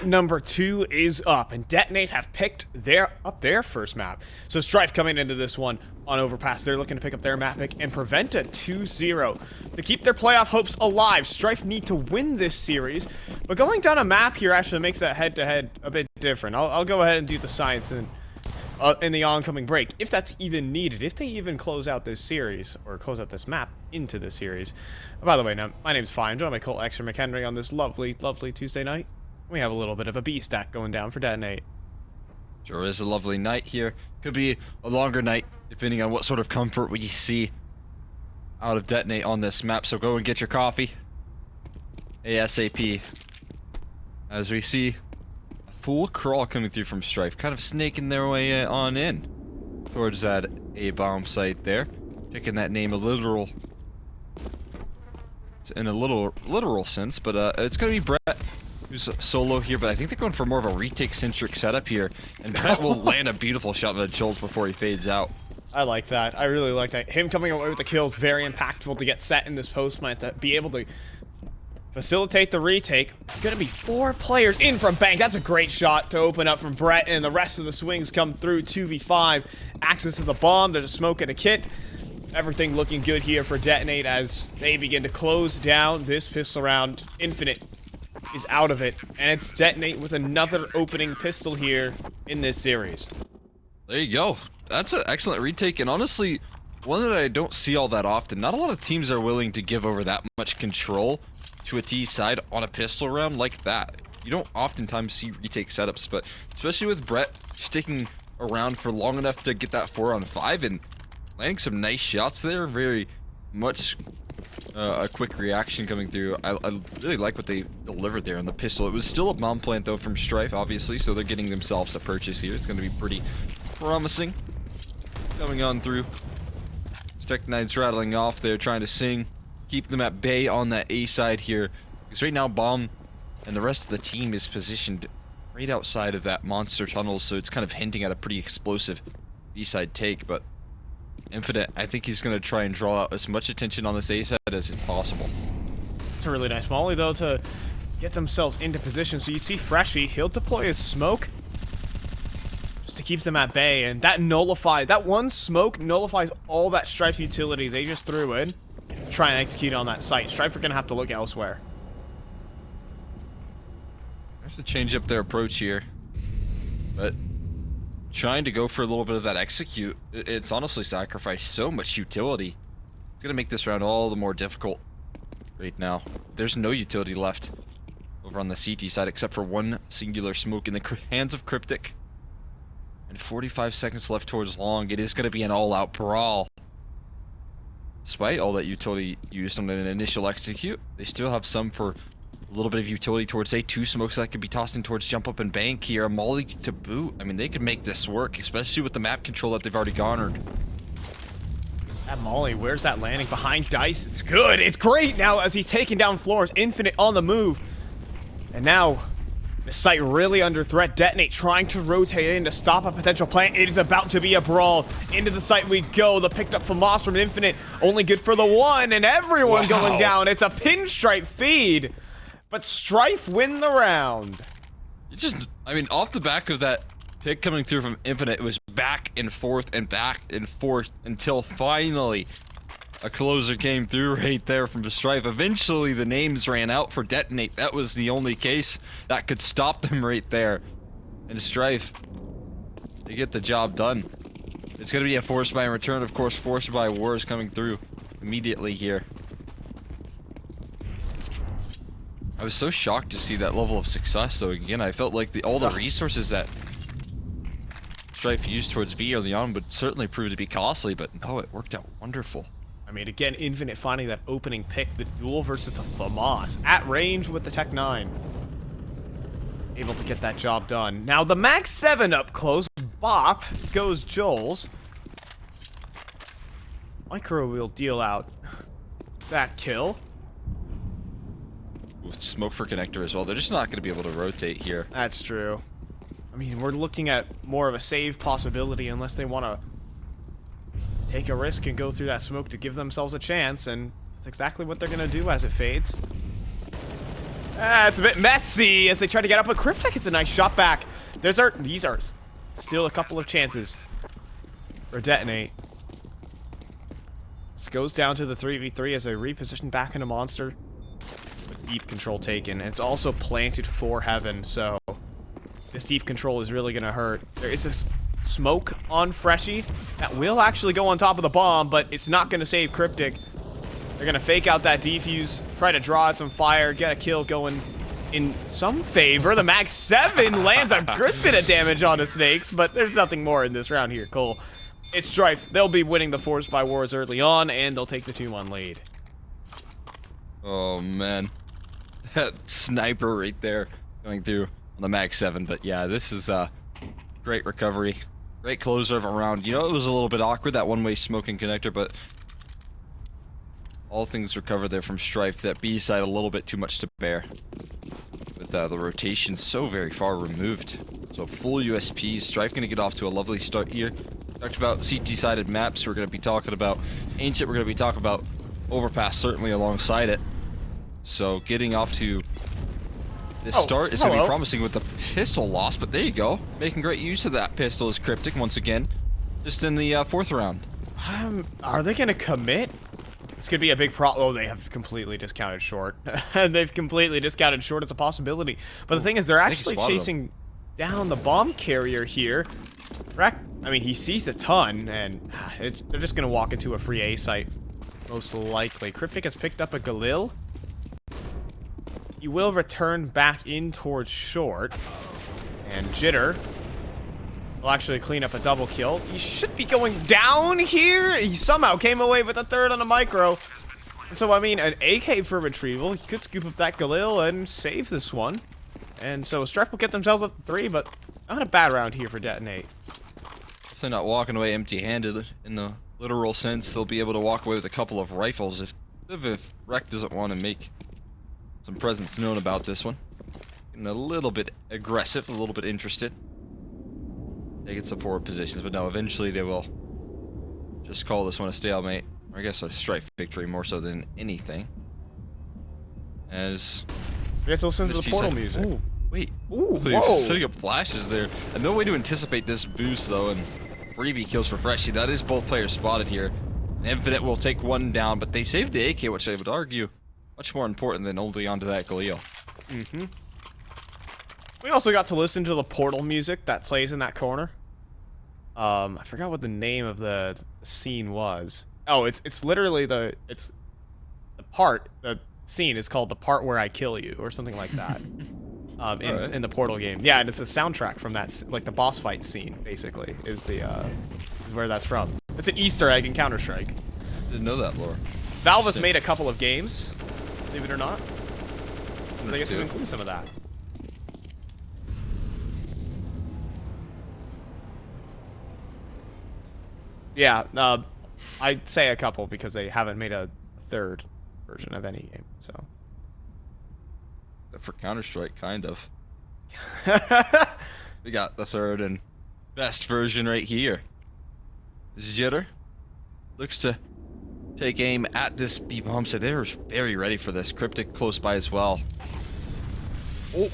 number 2 is up, and Detonate have picked their first map. So Strife coming into this one on Overpass. They're looking to pick up their map pick and prevent a 2-0. To keep their playoff hopes alive, Strife need to win this series, but going down a map here actually makes that head-to-head a bit different. I'll go ahead and do the science in the oncoming break, if that's even needed, if they even close out this series, or close out this map into this series. By the way, now, my name's Fine. Join my Colt Extra McHenry on this lovely, lovely Tuesday night. We have a little bit of a B stack going down for Detonate. Sure is a lovely night here. Could be a longer night, depending on what sort of comfort we see out of Detonate on this map. So go and get your coffee ASAP. As we see a full crawl coming through from Strife, kind of snaking their way on in towards that A-bomb site there. Taking that name in a literal sense, but it's gonna be Brett who's solo here, but I think they're going for more of a retake-centric setup here, and Brett will land a beautiful shot on the Jolt before he fades out. I like that. I really like that. Him coming away with the kill is very impactful to get set in this post plant, to be able to facilitate the retake. It's going to be 4 players in from Bank. That's a great shot to open up from Brett, and the rest of the swings come through. 2v5. Access to the bomb. There's a smoke and a kit. Everything looking good here for Detonate as they begin to close down this pistol round. Infinite is out of it, and it's Detonate with another opening pistol here in this series. There you go. That's an excellent retake, and honestly, one that I don't see all that often. Not a lot of teams are willing to give over that much control to a T side on a pistol round like that. You don't oftentimes see retake setups, but especially with Brett sticking around for long enough to get that 4-on-5 and landing some nice shots there. Very much a quick reaction coming through. I really like what they delivered there on the pistol. It was still a bomb plant though from Strife, obviously, so they're getting themselves a purchase here. It's going to be pretty promising coming on through. Tech9's rattling off there, trying to keep them at bay on that A side here, because right now Bomb and the rest of the team is positioned right outside of that monster tunnel, so it's kind of hinting at a pretty explosive B side take. But Infinite, I think he's going to try and draw out as much attention on this A side as possible. It's a really nice molly, though, to get themselves into position. So you see Freshie, he'll deploy his smoke just to keep them at bay, and that one smoke nullifies all that Strife utility they just threw in to try and execute on that site. Strife are going to have to look elsewhere. They have to change up their approach here, but trying to go for a little bit of that execute, it's honestly sacrificed so much utility. It's going to make this round all the more difficult right now. There's no utility left over on the CT side except for one singular smoke in the hands of Cryptic. And 45 seconds left towards long. It is going to be an all-out brawl. Despite all that utility used on an initial execute, they still have some for a little bit of utility towards, say, 2 smokes that could be tossed in towards jump up and bank here. A molly to boot. I mean, they could make this work, especially with the map control that they've already garnered. That molly, where's that landing? Behind Dice. It's good. It's great now as he's taking down floors. Infinite on the move. And now, the site really under threat. Detonate trying to rotate in to stop a potential plant. It is about to be a brawl. Into the site we go. The picked up FAMAS from Infinite. Only good for the 1, and everyone going down. It's a pinstripe feed. But Strife win the round. I mean, off the back of that pick coming through from Infinite, it was back and forth until finally a closer came through right there from Strife. Eventually, the names ran out for Detonate. That was the only case that could stop them right there. And Strife, they get the job done. It's going to be a force buy in return. Of course, force buy war is coming through immediately here. I was so shocked to see that level of success, though. Again, I felt like all the resources that Strife used towards B early on would certainly prove to be costly, but no, it worked out wonderful. I mean, again, Infinite finding that opening pick, the duel versus the FAMAS, at range with the Tech9. Able to get that job done. Now, the Max 7 up close. Bop goes Joel's. Micro will deal out that kill. With smoke for connector as well, they're just not going to be able to rotate here. That's true. I mean, we're looking at more of a save possibility unless they want to take a risk and go through that smoke to give themselves a chance, and that's exactly what they're going to do as it fades. It's a bit messy as they try to get up, but Cryptic gets a nice shot back. These are still a couple of chances for Detonate. This goes down to the 3v3 as they reposition back into Monster. With deep control taken, and it's also planted for Heaven, so this deep control is really gonna hurt. There is this smoke on Freshie that will actually go on top of the bomb, but it's not gonna save Cryptic. They're gonna fake out that defuse, try to draw some fire, get a kill going in some favor. The Mag 7 lands a good bit of damage on the Snakes, but there's nothing more in this round here, Cole. It's Strife. They'll be winning the Force by Wars early on, and they'll take the 2-1 lead. Oh, man. That sniper right there going through on the Mag 7. But yeah, this is a great recovery. Great closer of a round. You know, it was a little bit awkward, that one-way smoking connector, but all things recovered there from Strife. That B side a little bit too much to bear. With the rotation so very far removed. So full USPs. Strife going to get off to a lovely start here. Talked about CT-sided maps. We're going to be talking about Ancient. We're going to be talking about Overpass certainly alongside it. So getting off to this start is going to be promising with the pistol loss. But there you go. Making great use of that pistol is Cryptic once again. Just in the 4th round. Are they going to commit? This could be a big problem. Oh, they have completely discounted short. They've completely discounted short as a possibility. But the thing is, they're actually chasing down the bomb carrier here. Reck, I mean, he sees a ton, and they're just going to walk into a free A site, most likely. Cryptic has picked up a Galil. He will return back in towards short. And Jitter will actually clean up a double kill. He should be going down here. He somehow came away with a 3rd on a micro. So, I mean, an AK for retrieval. He could scoop up that Galil and save this one. And so Strife will get themselves up to 3, but not a bad round here for Detonate. Definitely not walking away empty-handed in the literal sense. They'll be able to walk away with a couple of rifles if Reck doesn't want to make some presence known about this one. Getting a little bit aggressive, a little bit interested. Taking some forward positions, but no, eventually they will just call this one a stalemate. Or I guess a Strife victory more so than anything. As let's listen to the portal music. Ooh, wait. Ooh, Whoa. Setting up flashes there. And no way to anticipate this boost though, and freebie kills for Freshie. That is both players spotted here. And Infinite will take one down, but they saved the AK, which I would argue much more important than holding onto that Galil. We also got to listen to the portal music that plays in that corner. I forgot what the name of the scene was. Oh, it's literally the scene is called The Part Where I Kill You or something like that. In the Portal game. Yeah, and it's a soundtrack from that, like the boss fight scene basically is where that's from. It's an Easter egg in Counter-Strike. Didn't know that lore. Valve has made a couple of games, believe it or not. So they get to include some of that. Yeah, I'd say a couple because they haven't made a 3rd version of any game, so. For Counter-Strike, kind of. We got the 3rd and best version right here. Jitter looks to take aim at this B-bomb, so they're very ready for this. Cryptic close by as well.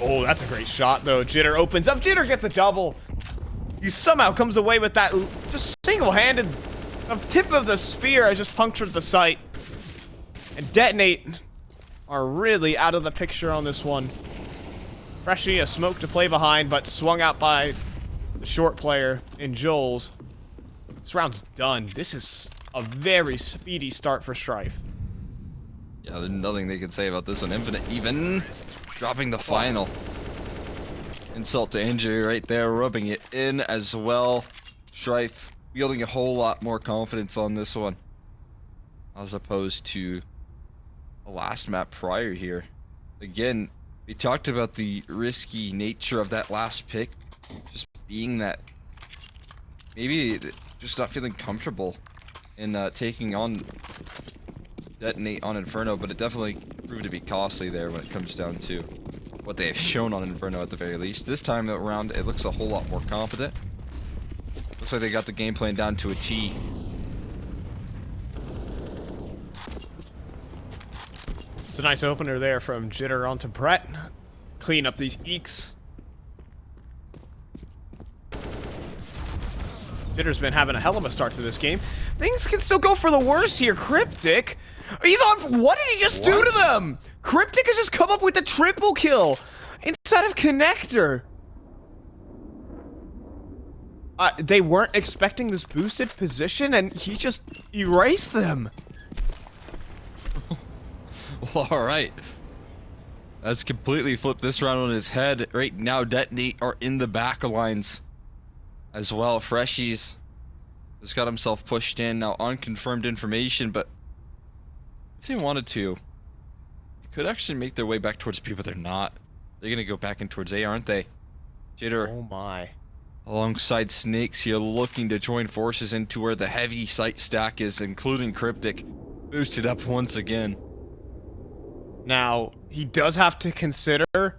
Oh, that's a great shot, though. Jitter opens up. Jitter gets a double. He somehow comes away with that just single-handed. The tip of the spear has just punctured the sight. And Detonate are really out of the picture on this one. Freshie, a smoke to play behind, but swung out by the short player in Joel's. This round's done. This is a very speedy start for Strife. Yeah, there's nothing they can say about this one. Infinite even dropping the final. Insult to injury right there, rubbing it in as well. Strife wielding a whole lot more confidence on this one, as opposed to the last map prior here. Again, we talked about the risky nature of that last pick, just being that maybe just not feeling comfortable in taking on Detonate on Inferno, but it definitely proved to be costly there when it comes down to what they have shown on Inferno at the very least. This time around, it looks a whole lot more competent. Looks like they got the game plan down to a T. It's a nice opener there from Jitter onto Brett. Clean up these eeks. Jitter's been having a hell of a start to this game. Things can still go for the worse here. Cryptic, he's on. What did he just do to them? Cryptic has just come up with a triple kill inside of Connector. They weren't expecting this boosted position, and he just erased them. Well, all right. That's completely flipped this round on his head. Right now, Detonate are in the back lines as well. Freshies has got himself pushed in. Now, unconfirmed information, but if they wanted to, they could actually make their way back towards B, but they're not. They're going to go back in towards A, aren't they? Jitter. Oh, my. Alongside Snakes here, looking to join forces into where the heavy site stack is, including Cryptic, boosted up once again. Now, he does have to consider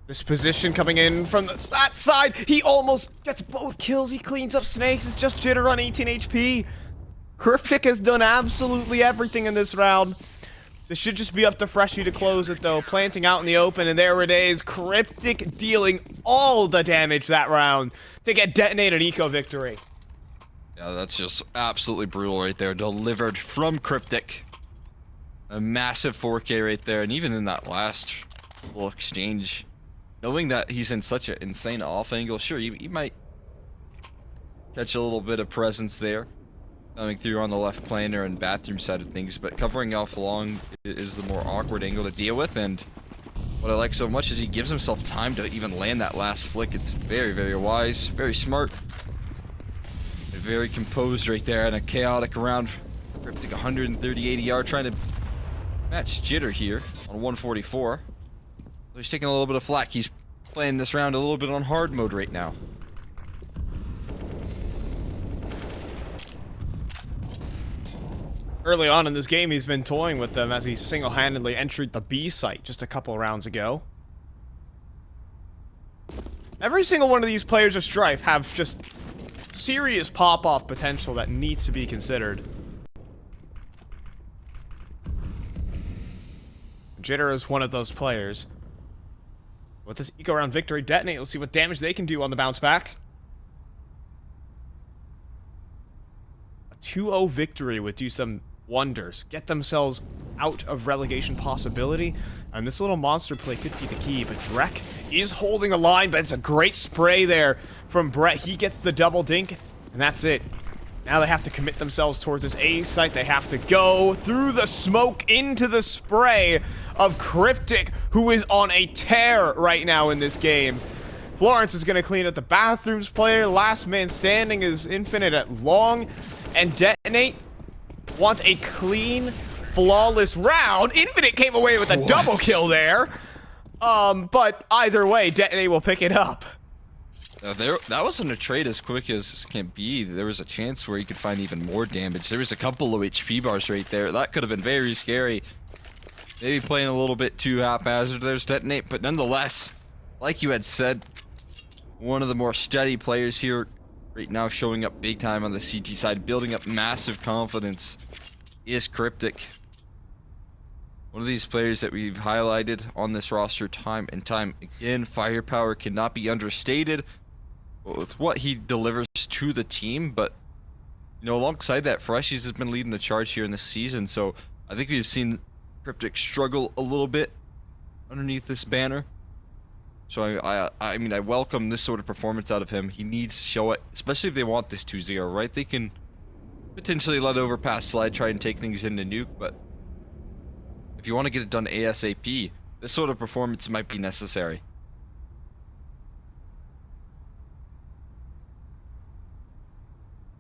this position coming in from that side. He almost gets both kills. He cleans up Snakes. It's just Jitter on 18 HP. Cryptic has done absolutely everything in this round. This should just be up to Freshie to close it, though. Planting out in the open, and there it is. Cryptic dealing all the damage that round to get Detonate an eco victory. Yeah, that's just absolutely brutal right there. Delivered from Cryptic. A massive 4K right there, and even in that last little exchange, knowing that he's in such an insane off angle, sure, he might catch a little bit of presence there, coming through on the left planar and bathroom side of things, but covering off long is the more awkward angle to deal with, and what I like so much is he gives himself time to even land that last flick. It's very, very wise, very smart, and very composed right there, and a chaotic round. Cryptic 130 ADR trying to match Jitter here on 144. So he's taking a little bit of flack. He's playing this round a little bit on hard mode right now. Early on in this game, he's been toying with them as he single-handedly entered the B site just a couple rounds ago. Every single one of these players of Strife have just serious pop-off potential that needs to be considered. Jitter is one of those players. With this eco round victory, Detonate, let's see what damage they can do on the bounce back. A 2-0 victory would do some wonders. Get themselves out of relegation possibility. And this little monster play could be the key, but Reck is holding a line, but it's a great spray there from Brett. He gets the double dink, and that's it. Now they have to commit themselves towards this A site. They have to go through the smoke into the spray of Cryptic, who is on a tear right now in this game. Florence is going to clean up the bathrooms player. Last man standing is Infinite at long. And Detonate want a clean, flawless round. Infinite came away with a double kill there. But either way, Detonate will pick it up. That wasn't a trade as quick as can be. There was a chance where he could find even more damage. There was a couple of HP bars right there. That could have been very scary. Maybe playing a little bit too haphazard. There's Detonate, but nonetheless, like you had said, one of the more steady players here right now, showing up big time on the CT side, building up massive confidence, is Cryptic. One of these players that we've highlighted on this roster time and time again. Firepower cannot be understated with what he delivers to the team, but you know, alongside that, Freshies has been leading the charge here in this season, so I think we've seen Cryptic struggle a little bit underneath this banner. So I mean, I welcome this sort of performance out of him. He needs to show it, especially if they want this 2-0, right? They can potentially let Overpass slide, try and take things into nuke, but if you want to get it done ASAP, this sort of performance might be necessary.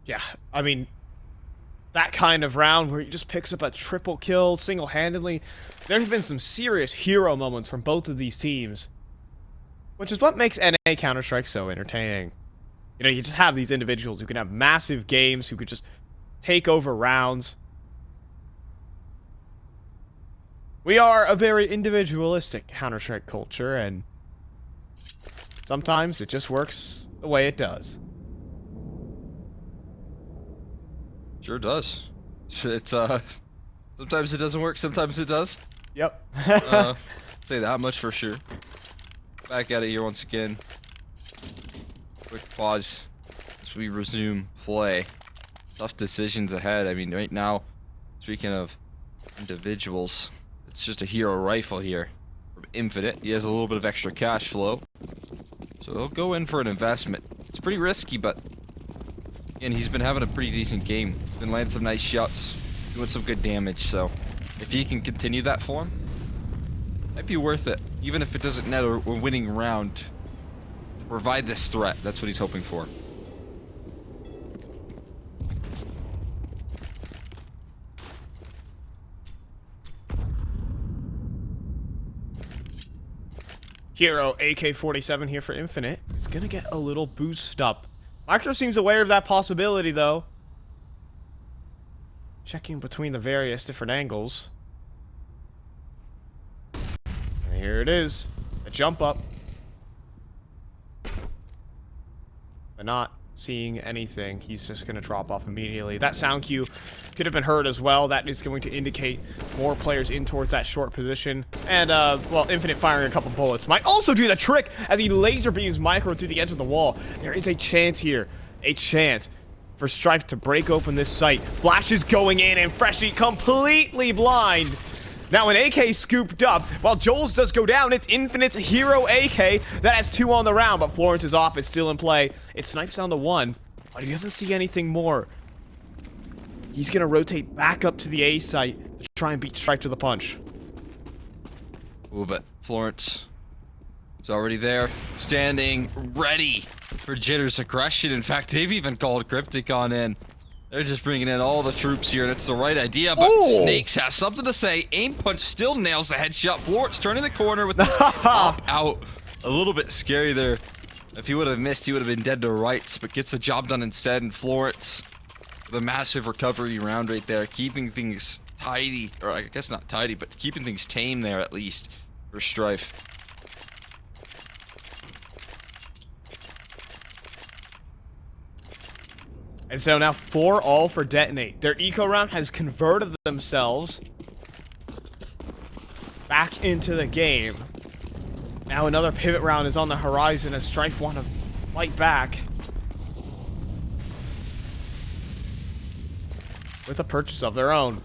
Yeah, I mean, that kind of round where he just picks up a triple kill single-handedly. There's been some serious hero moments from both of these teams, which is what makes NA Counter-Strike so entertaining. You know, you just have these individuals who can have massive games, who could just take over rounds. We are a very individualistic Counter-Strike culture, and sometimes it just works the way it does. Sure does. It's sometimes it doesn't work, sometimes it does. Yep. Say that much for sure. Back at it here once again. Quick pause as we resume play. Tough decisions ahead. I mean, right now, speaking of individuals, it's just a hero rifle here from Infinite. He has a little bit of extra cash flow, so he'll go in for an investment. It's pretty risky, but again, he's been having a pretty decent game. He's been landing some nice shots, doing some good damage, so if he can continue that form, might be worth it, even if it doesn't net a winning round. To provide this threat, that's what he's hoping for. Hero AK-47 here for Infinite. It's gonna get a little boost up. Micro seems aware of that possibility, though. Checking between the various different angles. And here it is. A jump up. But not seeing anything. He's just going to drop off immediately. That sound cue could have been heard as well. That is going to indicate more players in towards that short position. And, well, Infinite firing a couple bullets might also do the trick as he laser beams Micro through the edge of the wall. There is a chance here. A chance for Strife to break open this site. Flash is going in, and Freshie completely blind. Now an AK scooped up, while Joel's does go down. It's Infinite's hero AK that has 2 on the round, but Florence's op is still in play. It snipes down to 1, but he doesn't see anything more. He's gonna rotate back up to the A site to try and beat Strife to the punch. Ooh, but Florence is already there, standing ready for Jitter's aggression. In fact, they've even called Cryptic on in. They're just bringing in all the troops here, and it's the right idea, but Snakes has something to say. Aim punch still nails the headshot. Florence turning the corner with this pop out. A little bit scary there. If he would have missed, he would have been dead to rights, but gets the job done instead, and Florence, the massive recovery round right there, keeping things tidy, or I guess not tidy, but keeping things tame there at least for Strife. And so now 4-all for Detonate. Their eco round has converted themselves back into the game. Now another pivot round is on the horizon as Strife want to fight back with a purchase of their own.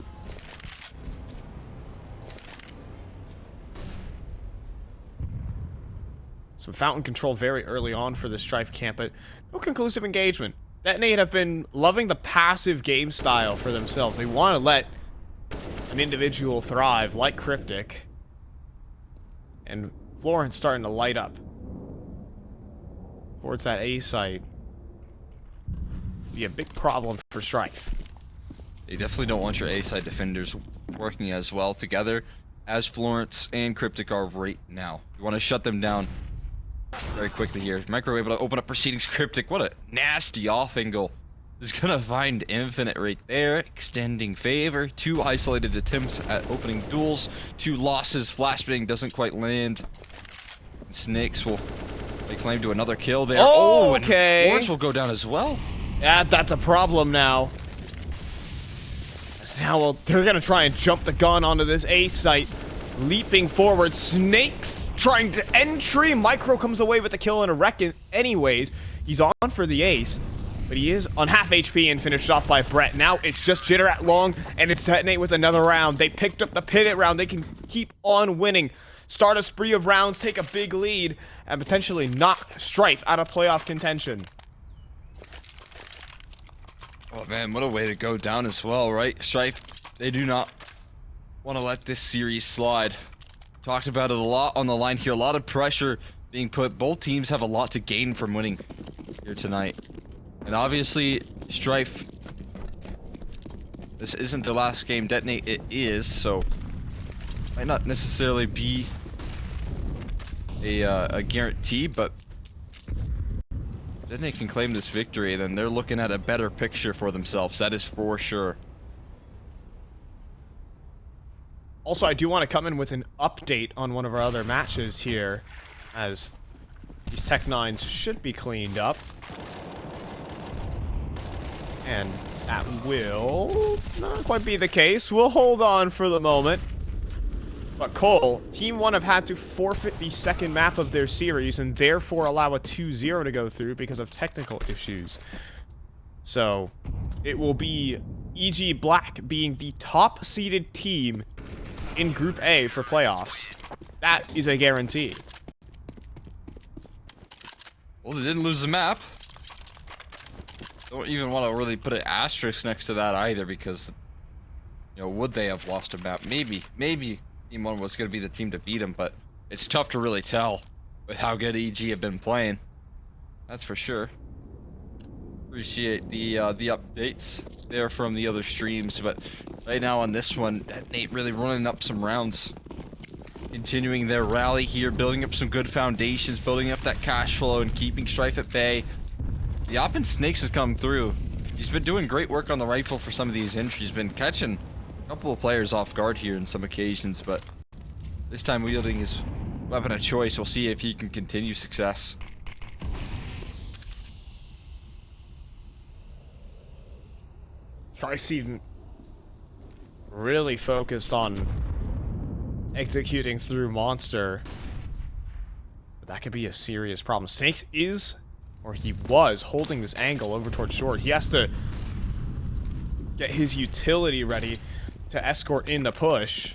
Some fountain control very early on for the Strife camp, but no conclusive engagement. Detonate have been loving the passive game style for themselves. They want to let an individual thrive, like Cryptic. And Florence starting to light up towards that A site. Be a big problem for Strife. You definitely don't want your A side defenders working as well together as Florence and Cryptic are right now. You want to shut them down very quickly here. Micro able to open up Proceedings. Cryptic, what a nasty off angle. Is gonna find Infinite right there, extending favor. 2 isolated attempts at opening duels, 2 losses. Flashbang doesn't quite land. Snakes will lay claim to another kill there. Oh, okay. And Florence will go down as well. Yeah, that's a problem now. Now, well, they're gonna try and jump the gun onto this A site. Leaping forward, Snakes trying to entry. Micro comes away with the kill and a wreck anyways. He's on for the ace, but he is on half HP and finished off by Brett. Now it's just Jitter at long, and it's Detonate with another round. They picked up the pivot round. They can keep on winning. Start a spree of rounds, take a big lead, and potentially knock Strife out of playoff contention. Oh man, what a way to go down as well, right? Strife, they do not want to let this series slide. Talked about it a lot on the line here. A lot of pressure being put. Both teams have a lot to gain from winning here tonight. And obviously, Strife, this isn't the last game. Detonate it is, so might not necessarily be a guarantee, but Detonate can claim this victory, then they're looking at a better picture for themselves. That is for sure. Also, I do want to come in with an update on one of our other matches here, as these Tech 9s should be cleaned up. And that will not quite be the case. We'll hold on for the moment. But Cole, Team 1 have had to forfeit the second map of their series and therefore allow a 2-0 to go through because of technical issues. So, it will be EG Black being the top-seeded team in Group A for playoffs. That is a guarantee. Well, they didn't lose the map. Don't even want to really put an asterisk next to that either, because, you know, would they have lost a map? Maybe Team 1 was going to be the team to beat them, but it's tough to really tell with how good EG have been playing. That's for sure. Appreciate the updates there from the other streams, but right now on this one, Detonate really running up some rounds. Continuing their rally here, building up some good foundations, building up that cash flow, and keeping Strife at bay. The Op and Snakes has come through. He's been doing great work on the rifle for some of these entries. He's been catching a couple of players off guard here in some occasions, but this time wielding his weapon of choice. We'll see if he can continue success. Strife's even really focused on executing through Monster. But that could be a serious problem. Snakes is, or he was, holding this angle over towards short. He has to get his utility ready to escort in the push.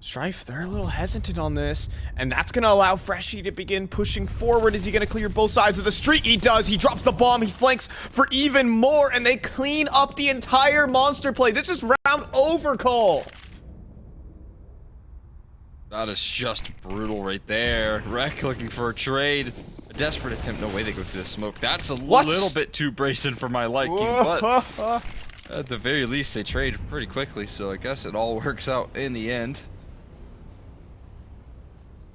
Strife, they're a little hesitant on this, and that's going to allow Freshie to begin pushing forward. Is he going to clear both sides of the street? He does. He drops the bomb. He flanks for even more, and they clean up the entire Monster play. This is round over, Cole. That is just brutal right there. Wreck looking for a trade. A desperate attempt. No way they go through the smoke. That's a little bit too brazen for my liking, but at the very least, they trade pretty quickly, so I guess it all works out in the end.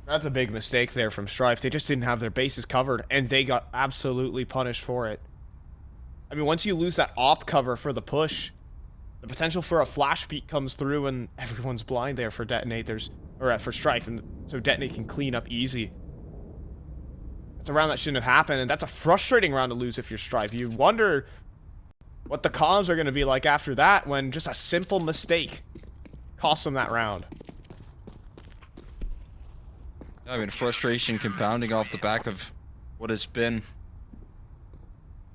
That's a big mistake there from Strife. They just didn't have their bases covered, and they got absolutely punished for it. I mean, once you lose that op cover for the push, the potential for a flash peek comes through, and everyone's blind there for Detonate. For Strife, and so Detonate can clean up easy. That's a round that shouldn't have happened, and that's a frustrating round to lose if you're Strife. You wonder what the comms are going to be like after that, when just a simple mistake costs them that round. I mean, frustration compounding off the back of what has been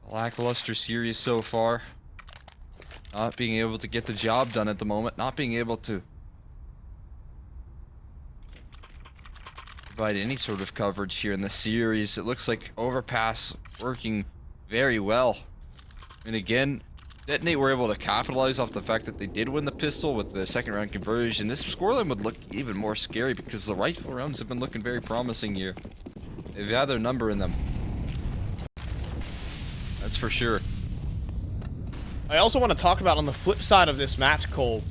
a lackluster series so far. Not being able to get the job done at the moment. Not being able to provide any sort of coverage here in the series. It looks like Overpass working very well. And again, Detonate were able to capitalize off the fact that they did win the pistol with the second round conversion. This scoreline would look even more scary because the rifle rounds have been looking very promising here. They've had their number in them. That's for sure. I also want to talk about on the flip side of this match, Cole,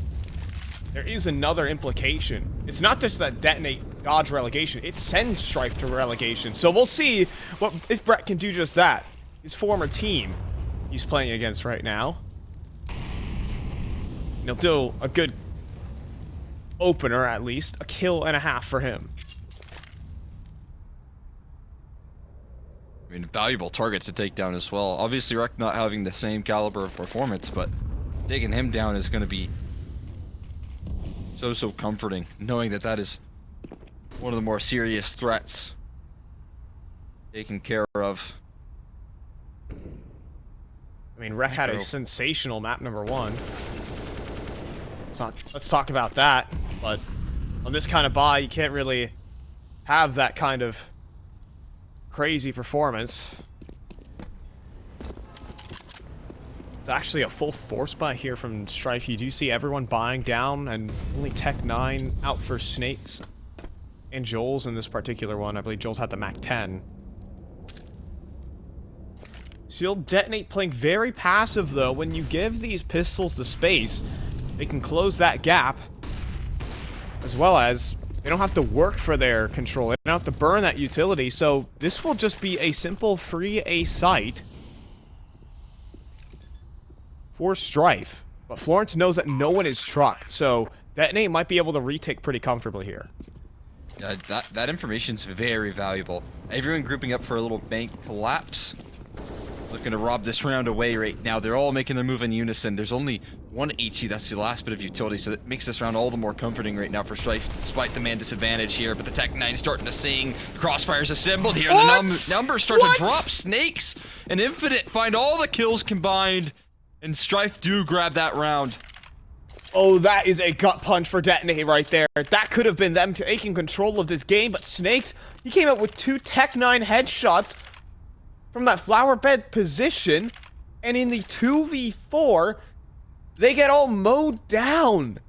there is another implication. It's not just that Detonate dodge relegation, it sends Strife to relegation. So we'll see what if Brett can do just that. His former team he's playing against right now. And he'll do a good opener, at least. A kill and a half for him. I mean, valuable target to take down as well. Obviously, Wreck not having the same caliber of performance, but taking him down is going to be so comforting, knowing that that is one of the more serious threats taken care of. I mean, Wreck had a sensational map number 1. Let's talk about that, but on this kind of buy, you can't really have that kind of crazy performance. It's actually a full force buy here from Strife. You do see everyone buying down, and only Tech 9 out for Snakes and Joel's in this particular one. I believe Joel's had the Mac 10. Still Detonate playing very passive, though. When you give these pistols the space, they can close that gap, as well as they don't have to work for their control. They don't have to burn that utility, so this will just be a simple free A site for Strife. But Florence knows that no one is truck, so Detonate might be able to retake pretty comfortably here. Yeah, that information's very valuable. Everyone grouping up for a little bank collapse. looking to rob this round away right now. They're all making their move in unison. There's only one HE, that's the last bit of utility, so that makes this round all the more comforting right now for Strife, despite the man disadvantage here. But the Tech 9 starting to sing. Crossfire's assembled here. The numbers start to drop. Snakes and Infinite find all the kills combined, and Strife do grab that round. Oh, that is a gut punch for Detonate right there. That could have been them taking control of this game, but Snakes, he came up with 2 Tech 9 headshots from that flower bed position, and in the 2v4, they get all mowed down.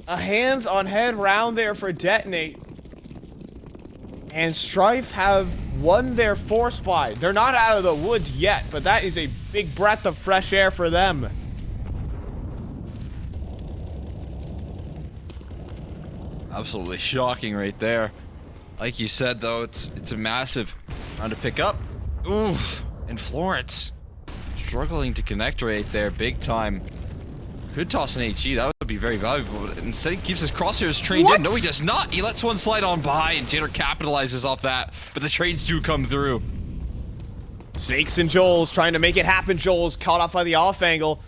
A hands-on-head round there for Detonate. And Strife have won their force buy. They're not out of the woods yet, but that is a big breath of fresh air for them. Absolutely shocking right there. Like you said, though, it's a massive round to pick up. Oof. And Florence struggling to connect right there, big time. Could toss an HE, that would be very valuable, but instead he keeps his crosshairs trained in. No, he does not. He lets one slide on by, and Jitter capitalizes off that, but the trades do come through. Snakes and Joel's trying to make it happen. Joel's caught up by the off angle,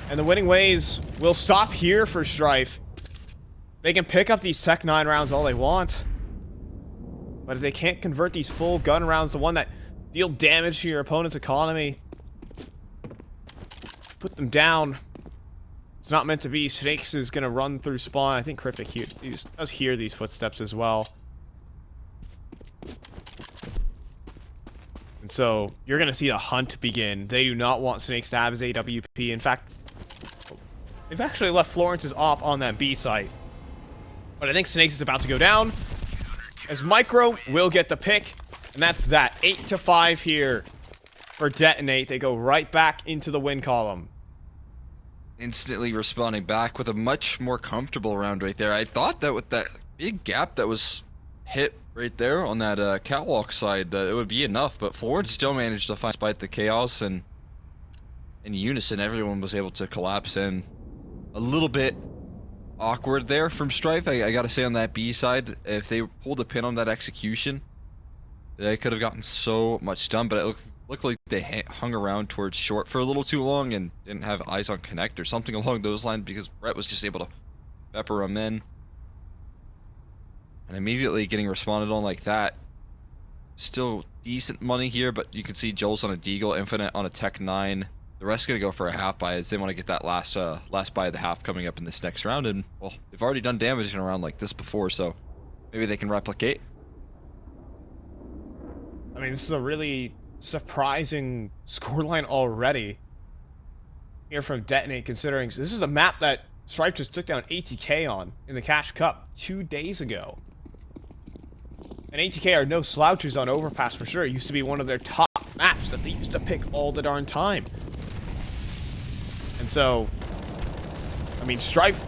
and the winning ways will stop here for Strife. They can pick up these Tech 9 rounds all they want, but if they can't convert these full gun rounds, the one that deal damage to your opponent's economy, put them down. It's not meant to be. Snakes is going to run through spawn. I think Cryptic does hear these footsteps as well. And so, you're going to see the hunt begin. They do not want Snakes to have his AWP. In fact, they've actually left Florence's op on that B site. But I think Snakes is about to go down, as Micro will get the pick. And that's that. 8-5 here for Detonate. They go right back into the win column. Instantly responding back with a much more comfortable round right there. I thought that with that big gap that was hit right there on that catwalk side, that it would be enough, but Florence still managed to find, despite the chaos, and in unison everyone was able to collapse in. A little bit awkward there from Strife, I gotta say, on that B side. If they pulled a pin on that execution, they could have gotten so much done, but it looked like they hung around towards short for a little too long and didn't have eyes on connect or something along those lines, because Brett was just able to pepper them in. And immediately getting responded on like that. Still decent money here, but you can see Joel's on a Deagle, Infinite on a Tech 9. The rest gonna go for a half buy, as they want to get that last buy of the half coming up in this next round. And, well, they've already done damage in a round like this before, so maybe they can replicate. I mean, this is a really surprising scoreline already here from Detonate, considering this is a map that Strife just took down ATK on in the Cash Cup 2 days ago. And ATK are no slouches on Overpass for sure. It used to be one of their top maps that they used to pick all the darn time. And so, I mean, Strife,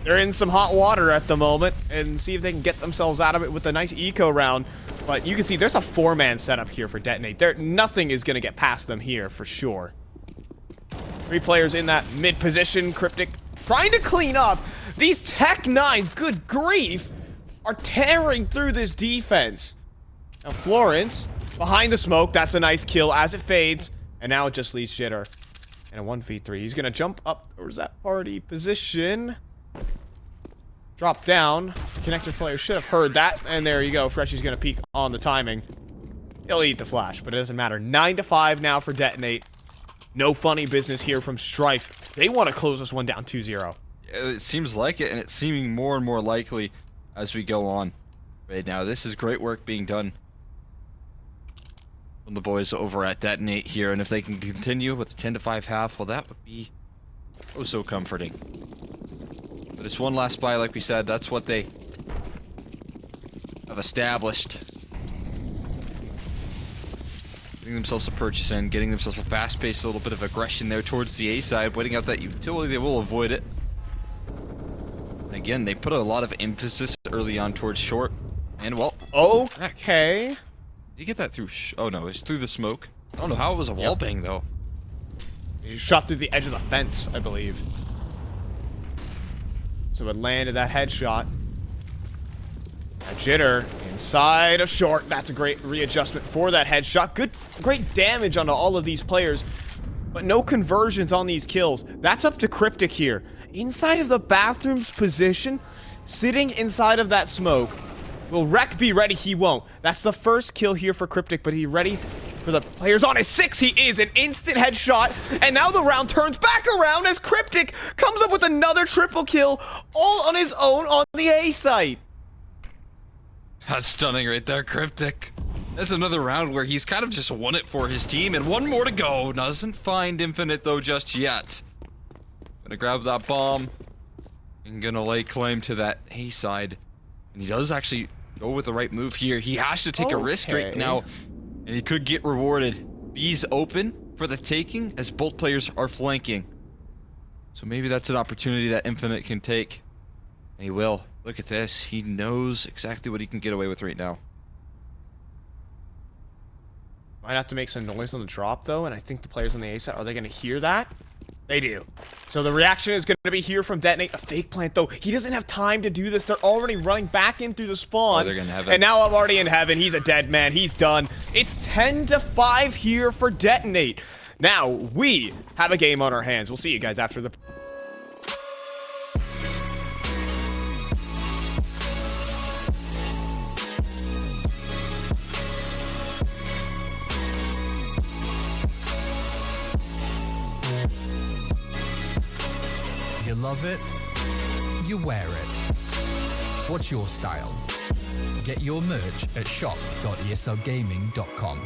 they're in some hot water at the moment, and see if they can get themselves out of it with a nice eco round. But you can see there's a 4-man setup here for Detonate. Nothing is going to get past them here for sure. 3 players in that mid position. Cryptic trying to clean up. These Tech 9s, good grief, are tearing through this defense. Now Florence, behind the smoke. That's a nice kill as it fades. And now it just leaves Jitter. And a 1v3. He's going to jump up towards that party position. Drop down. Connector player should have heard that. And there you go. Freshie's going to peek on the timing. He'll eat the flash, but it doesn't matter. 9-5 now for Detonate. No funny business here from Strife. They want to close this one down 2-0. It seems like it, and it's seeming more and more likely as we go on. Right now, this is great work being done from the boys over at Detonate here. And if they can continue with the 10-5 half, well, that would be oh so comforting. But it's one last buy, like we said. That's what they have established. Getting themselves a purchase in, getting themselves a fast-paced little bit of aggression there towards the A side, waiting out that utility. They will avoid it. And again, they put a lot of emphasis early on towards short. And, well, okay. Did you get that through? Oh no, it's through the smoke. I don't know how it was a wall bang though. He shot through the edge of the fence, I believe. So it landed that headshot. Jitter inside of short. That's a great readjustment for that headshot. Great damage onto all of these players, but no conversions on these kills. That's up to Cryptic here. Inside of the bathroom's position, sitting inside of that smoke. Will Wreck be ready? He won't. That's the first kill here for Cryptic, but he ready for the players on his 6. He is an instant headshot, and now the round turns back around as Cryptic comes up with another triple kill, all on his own on the A site. That's stunning right there, Cryptic. That's another round where he's kind of just won it for his team, and one more to go. Doesn't find Infinite though just yet. Gonna grab that bomb and gonna lay claim to that A side. And he does actually go with the right move here. He has to take a risk right now, and he could get rewarded. B's open for the taking as both players are flanking. So maybe that's an opportunity that Infinite can take. And he will. Look at this. He knows exactly what he can get away with right now. Might have to make some noise on the drop, though, and I think the players on the A side, are they going to hear that? They do. So the reaction is going to be here from Detonate. A fake plant, though. He doesn't have time to do this. They're already running back in through the spawn. Oh, they're in heaven. And now I'm already in heaven. He's a dead man. He's done. It's 10-5 here for Detonate. Now, we have a game on our hands. We'll see you guys after the... You love it, you wear it. What's your style? Get your merch at shop.eslgaming.com.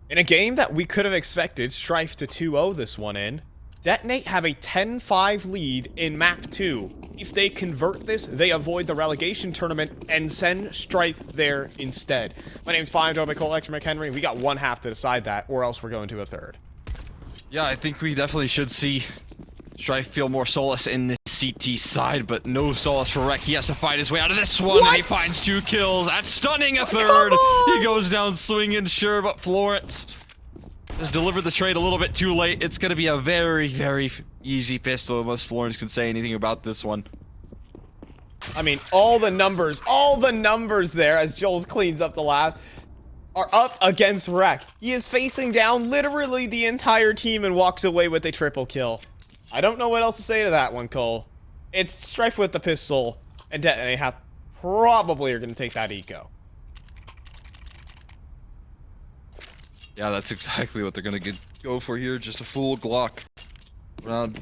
In a game that we could have expected Strife to 2-0 this one in, Detonate have a 10-5 lead in map 2. If they convert this, they avoid the relegation tournament and send Strife there instead. My name's Fine, joined by Cole, Lecter, McHenry. We got one half to decide that, or else we're going to a third. Yeah, I think we definitely should see Strife feel more solace in the CT side, but no solace for Reck. He has to fight his way out of this one, and he finds 2 kills. That's stunning a third. He goes down swinging, sure, but Florence has delivered the trade a little bit too late. It's going to be a very, very easy pistol unless Florence can say anything about this one. I mean, all the numbers there as Jules cleans up the last are up against Reck. He is facing down literally the entire team and walks away with a triple kill. I don't know what else to say to that one, Cole. It's Strife with the pistol, and Detonate probably are going to take that eco. Yeah, that's exactly what they're going to go for here. Just a full Glock.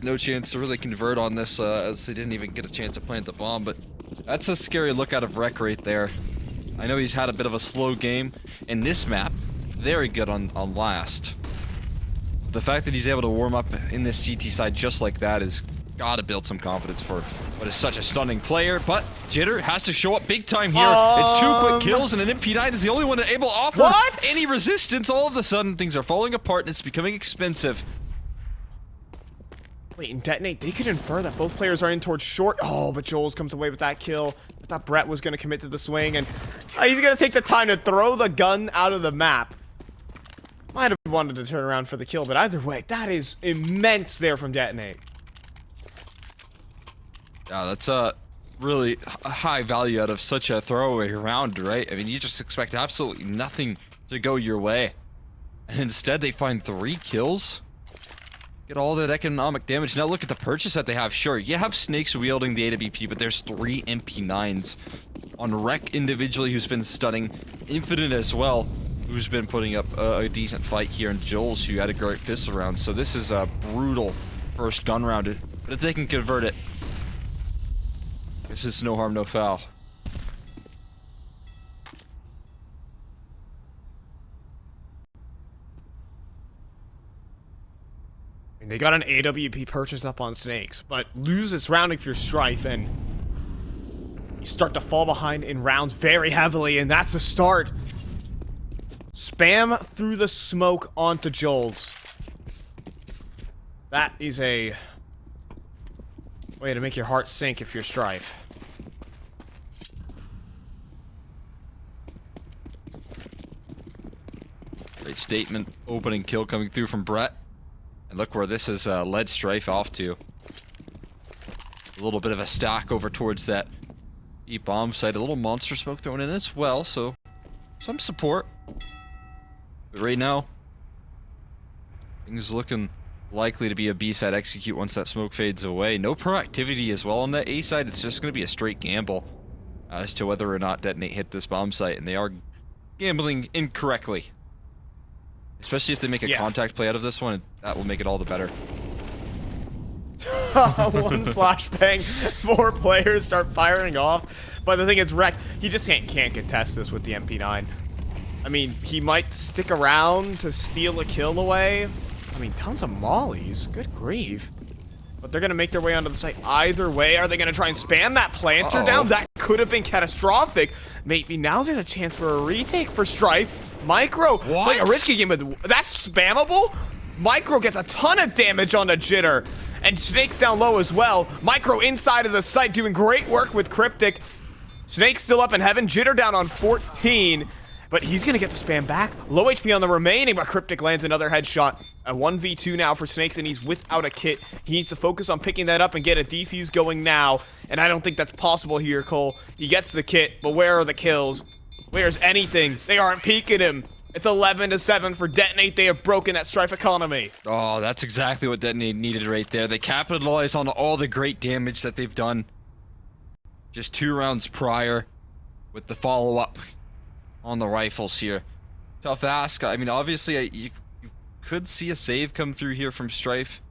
No chance to really convert on this, as they didn't even get a chance to plant the bomb, but that's a scary look out of Reck right there. I know he's had a bit of a slow game in this map. Very good on last. The fact that he's able to warm up in this CT side just like that is gotta build some confidence for what is such a stunning player, but Jitter has to show up big time here. It's 2 quick kills and an MP9 is the only one able to offer any resistance. All of a sudden, things are falling apart and it's becoming expensive. Wait, in Detonate, they could infer that both players are in towards short. Oh, but Jules comes away with that kill. I thought Brett was going to commit to the swing, and he's going to take the time to throw the gun out of the map. Might have wanted to turn around for the kill, but either way, that is immense there from Detonate. Yeah, that's really a high value out of such a throwaway round, right? I mean, you just expect absolutely nothing to go your way. And instead, they find 3 kills. Get all that economic damage. Now look at the purchase that they have. Sure, you have Snakes wielding the AWP, but there's 3 MP9s on Reck individually, who's been stunning. Infinite as well, who's been putting up a decent fight here, and Jules, who had a great pistol round. So this is a brutal first gun round, but if they can convert it, this is no harm, no foul. They got an AWP purchase up on Snakes, but lose this round if you're Strife, and you start to fall behind in rounds very heavily, and that's a start. Spam through the smoke onto Jules. That is a way to make your heart sink if you're Strife. Great statement. Opening kill coming through from Brett. And look where this has led Strife off to. A little bit of a stack over towards that E-bomb site. A little monster smoke thrown in as well, so some support. But right now, things looking likely to be a B-side execute once that smoke fades away. No proactivity as well on that A side. It's just going to be a straight gamble as to whether or not Detonate hit this bomb site, and they are gambling incorrectly. Especially if they make a contact play out of this one, that will make it all the better. One flashbang, 4 players start firing off. But the thing is, Reck, he just can't contest this with the MP9. I mean, he might stick around to steal a kill away. I mean, tons of mollies. Good grief. But they're going to make their way onto the site either way. Are they going to try and spam that planter down? That could have been catastrophic. Maybe now there's a chance for a retake for Strife. Micro, like a risky game, but that's spammable. Micro gets a ton of damage on the Jitter, and Snake's down low as well. Micro inside of the site doing great work with Cryptic. Snake's still up in heaven. Jitter down on 14, but he's gonna get the spam back. Low HP on the remaining, but Cryptic lands another headshot. A 1v2 now for Snakes, and he's without a kit. He needs to focus on picking that up and get a defuse going now, and I don't think that's possible here, Cole. He gets the kit, but where are the kills? Where's anything? They aren't peeking him. It's 11-7 for Detonate. They have broken that Strife economy. Oh, that's exactly what Detonate needed right there. They capitalize on all the great damage that they've done just 2 rounds prior with the follow-up on the rifles here. Tough ask. I mean, obviously, you could see a save come through here from Strife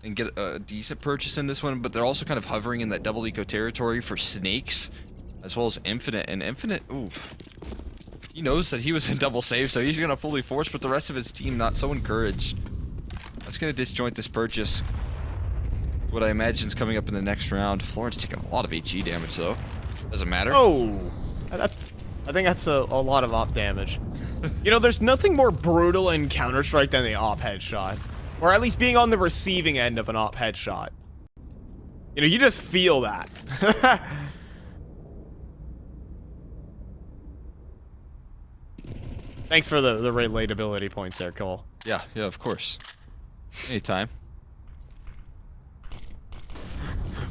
and get a decent purchase in this one, but they're also kind of hovering in that double eco territory for Snakes, as well as Infinite. And Infinite, ooh, he knows that he was in double save, so he's gonna fully force, but the rest of his team not so encouraged. That's gonna disjoint this purchase. What I imagine is coming up in the next round. Florence taking a lot of HE damage though. Doesn't matter. Oh, I think that's a lot of op damage. You know, there's nothing more brutal in Counter-Strike than the op headshot. Or at least being on the receiving end of an op headshot. You know, you just feel that. Thanks for the relatability points there, Cole. Yeah, of course. Anytime.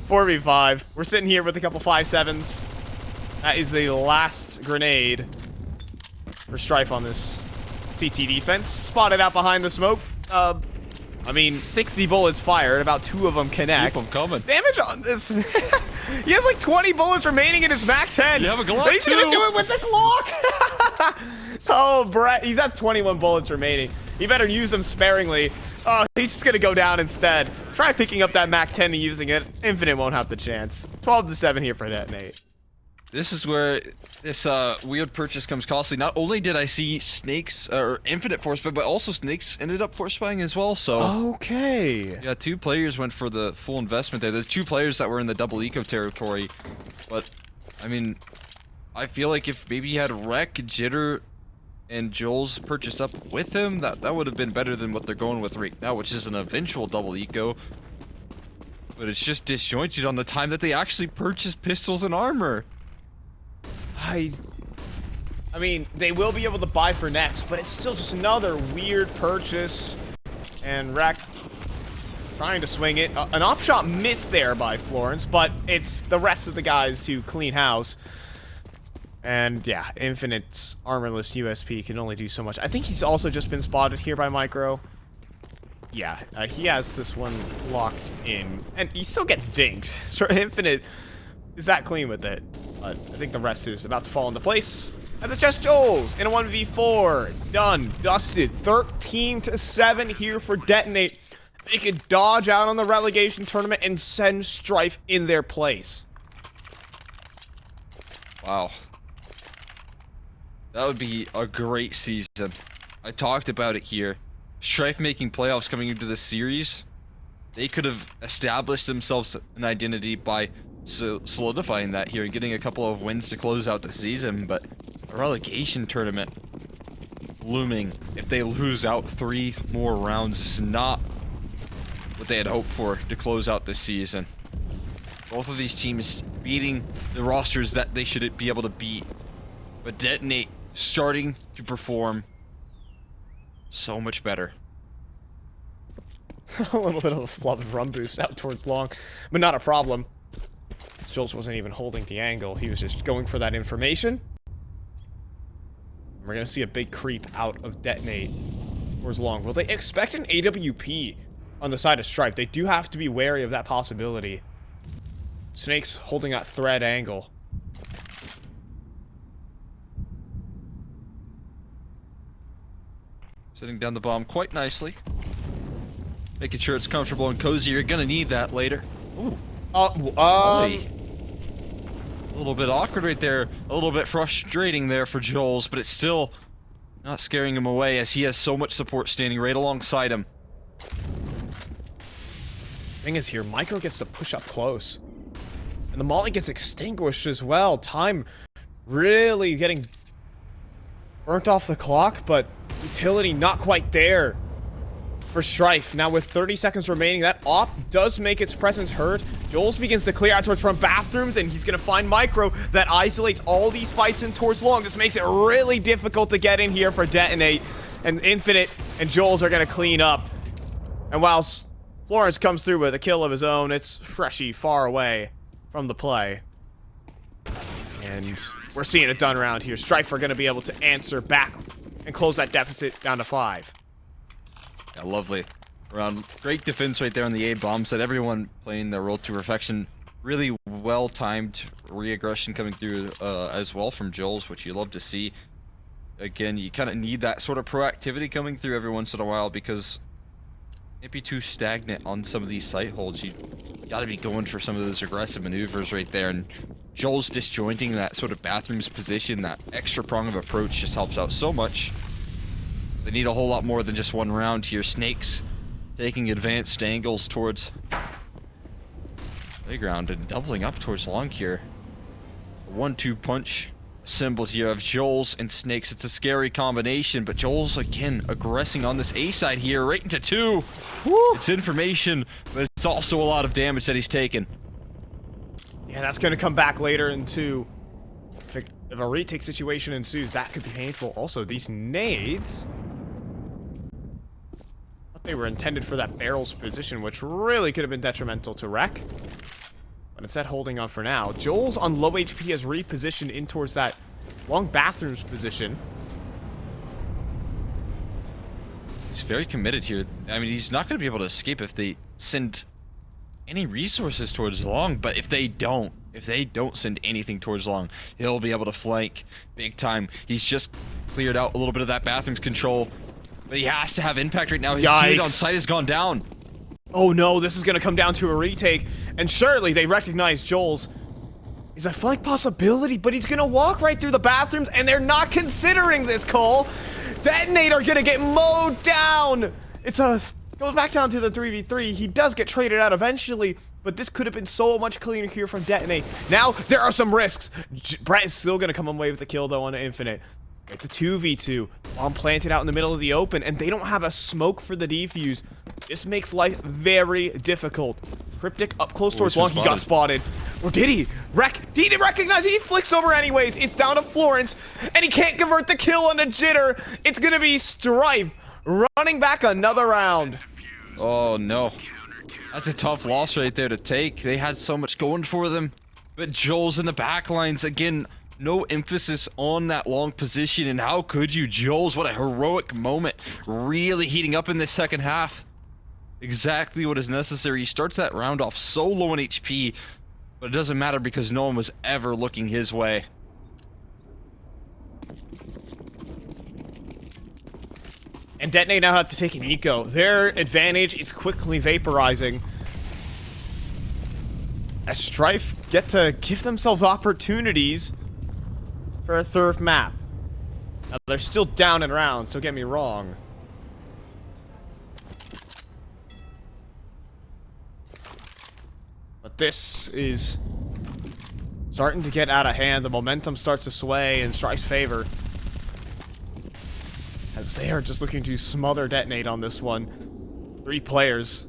4v5. We're sitting here with a couple 5-7s. That is the last grenade for Strife on this CT defense. Spotted out behind the smoke. I mean, 60 bullets fired. About 2 of them connect. Keep them coming. Damage on this. He has like 20 bullets remaining in his Mac 10. You have a Glock He's too. gonna do it with the Glock. Oh, Brett. He's at 21 bullets remaining. He better use them sparingly. Oh, he's just gonna go down instead. Try picking up that Mac 10 and using it. Infinite won't have the chance. 12-7 here for Detonate. This is where this weird purchase comes costly. Not only did I see Snakes or Infinite force buy, but also Snakes ended up force buying as well. So okay. yeah, 2 players went for the full investment there. There's 2 players that were in the double eco territory, but I mean, I feel like if maybe he had Wreck, Jitter, and Joel's purchase up with him, that would have been better than what they're going with right now, which is an eventual double eco. But it's just disjointed on the time that they actually purchased pistols and armor. I mean, they will be able to buy for next, but it's still just another weird purchase. And Wreck trying to swing it. An op shot missed there by Florence, but it's the rest of the guys to clean house. And yeah, Infinite's armorless USP can only do so much. I think he's also just been spotted here by Micro. Yeah, he has this one locked in, and he still gets dinged. So Infinite is that clean with it. But I think the rest is about to fall into place. And the chest Joels in a 1v4. Done. Dusted. 13-7 here for Detonate. They could dodge out on the relegation tournament and send Strife in their place. Wow. That would be a great season. I talked about it here. Strife making playoffs coming into this series. They could have established themselves an identity by solidifying that here and getting a couple of wins to close out the season, but a relegation tournament looming if they lose out 3 more rounds is not what they had hoped for to close out this season. Both of these teams beating the rosters that they should be able to beat, but Detonate starting to perform so much better. A little bit of a flub of run boost out towards long, but not a problem. Jules wasn't even holding the angle. He was just going for that information. We're going to see a big creep out of Detonate towards long. Will they expect an AWP on the side of Strife? They do have to be wary of that possibility. Snake's holding that thread angle. Sitting down the bomb quite nicely. Making sure it's comfortable and cozy. You're going to need that later. Ooh. A little bit awkward right there, a little bit frustrating there for Joels, but it's still not scaring him away as he has so much support standing right alongside him. Thing is here, Micro gets to push up close. And the molly gets extinguished as well. Time really getting burnt off the clock, but utility not quite there for Strife. Now with 30 seconds remaining, that op does make its presence heard. Jules begins to clear out towards front bathrooms, and he's going to find Micro that isolates all these fights in towards long. This makes it really difficult to get in here for Detonate, and Infinite and Jules are going to clean up. And whilst Florence comes through with a kill of his own, it's Freshie far away from the play. And we're seeing it done around here. Strife are going to be able to answer back and close that deficit down to 5. Yeah, lovely. Around great defense right there on the A bomb set. Everyone playing their role to perfection. Really well timed re-aggression coming through as well from Jules, which you love to see. Again, you kind of need that sort of proactivity coming through every once in a while because Can't be too stagnant on some of these site holds. You got to be going for some of those aggressive maneuvers right there. And Joel's disjointing that sort of bathroom's position, that extra prong of approach just helps out so much. They need a whole lot more than just one round here. Snakes taking advanced angles towards playground and doubling up towards long here. A 1-2 punch assembled here of Joel's and Snakes. It's a scary combination, but Joel's again aggressing on this A side here, right into 2. Woo. It's information, but it's also a lot of damage that he's taken. Yeah, that's going to come back later into... If a retake situation ensues, that could be painful. Also, these nades... they were intended for that barrel's position, which really could have been detrimental to Wreck. But instead, holding on for now. Joel's on low HP has repositioned in towards that long bathroom's position. He's very committed here. I mean, he's not going to be able to escape if they send any resources towards long, but if they don't send anything towards long, he'll be able to flank big time. He's just cleared out a little bit of that bathroom's control. But he has to have impact right now. His teammate on site has gone down. Oh no, this is going to come down to a retake. And surely they recognize Joel's. He's a flank possibility, but he's going to walk right through the bathrooms, and they're not considering this, Cole. Detonate are going to get mowed down. Goes back down to the 3v3. He does get traded out eventually, but this could have been so much cleaner here from Detonate. Now, there are some risks. Brett is still going to come away with the kill, though, on Infinite. It's a 2v2. Bomb planted out in the middle of the open, and they don't have a smoke for the defuse. This makes life very difficult. Cryptic up close towards long. He got spotted. Or did he? He didn't recognize it. He flicks over anyways. It's down to Florence, and he can't convert the kill on the Jitter. It's going to be Strife running back another round. Oh, no. That's a tough loss right there to take. They had so much going for them. But Joel's in the back lines again. No emphasis on that long position, and how could you, Joel's? What a heroic moment. Really heating up in this second half. Exactly what is necessary. He starts that round off so low in HP, but it doesn't matter because no one was ever looking his way. And Detonate now have to take an eco. Their advantage is quickly vaporizing. As Strife get to give themselves opportunities for a third map. Now, they're still down in rounds, so get me wrong. But this is starting to get out of hand. The momentum starts to sway in Strife's favor, as they are just looking to smother Detonate on this one. 3 players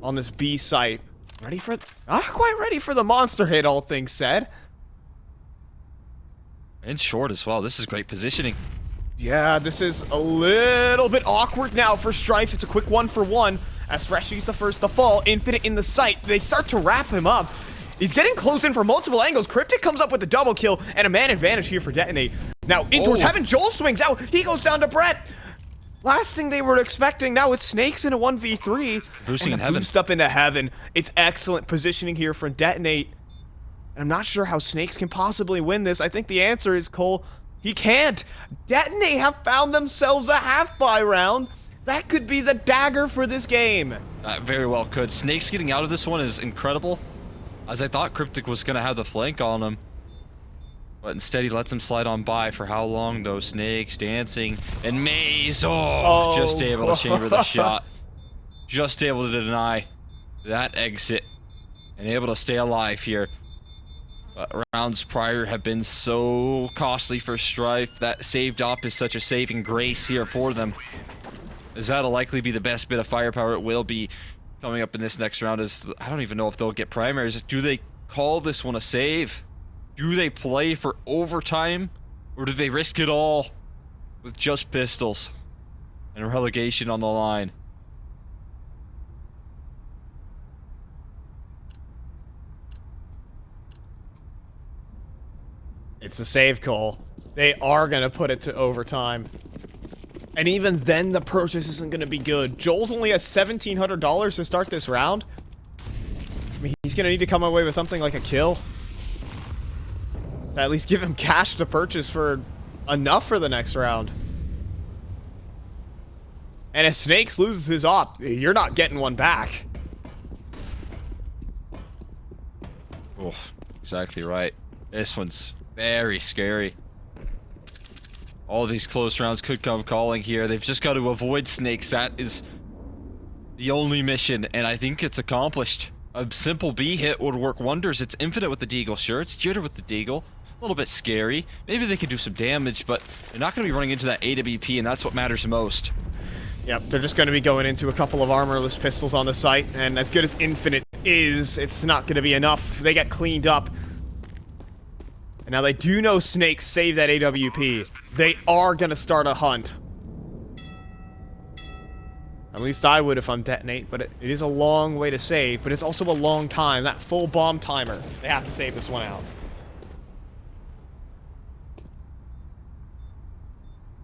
on this B site. Ready for... Not quite ready for the monster hit, all things said. And short as well. This is great positioning. Yeah, this is a little bit awkward now for Strife. It's a quick 1-for-1 as Freshie's the first to fall. Infinite in the sight. They start to wrap him up. He's getting close in from multiple angles. Cryptic comes up with the double kill and a man advantage here for Detonate. Now, in towards Heaven, Joel swings out. He goes down to Brett. Last thing they were expecting. Now it's Snakes in a 1v3. Boosting in Heaven. Boost up into Heaven. It's excellent positioning here from Detonate. And I'm not sure how Snakes can possibly win this. I think the answer is, Cole, he can't. Detonate have found themselves a half-buy round. That could be the dagger for this game. Very well could. Snakes getting out of this one is incredible, as I thought Cryptic was going to have the flank on him. But instead he lets him slide on by. For how long, though? Snakes dancing. And Maze, just able to chamber the shot. Just able to deny that exit. And able to stay alive here. Rounds prior have been so costly for Strife. That saved op is such a saving grace here for them. As that'll likely be the best bit of firepower it will be coming up in this next round. I don't even know if they'll get primaries. Do they call this one a save? Do they play for overtime? Or do they risk it all with just pistols and relegation on the line? It's a save call. They are going to put it to overtime. And even then, the purchase isn't going to be good. Joel's only has $1,700 to start this round. I mean, he's going to need to come away with something like a kill. To at least give him cash to purchase for enough for the next round. And if Snakes loses his op, you're not getting one back. Oh, exactly right. This one's very scary. All these close rounds could come calling here. They've just got to avoid Snakes. That is the only mission, and I think it's accomplished. A simple B hit would work wonders. It's Infinite with the Deagle. Sure, it's Jitter with the Deagle. A little bit scary. Maybe they could do some damage, but they're not going to be running into that AWP, and that's what matters most. Yep, they're just going to be going into a couple of armorless pistols on the site, and as good as Infinite is, it's not going to be enough. They get cleaned up. And now they do know Snakes save that AWP. They are going to start a hunt. At least I would if I'm Detonate, but it is a long way to save, but it's also a long time. That full bomb timer. They have to save this one out.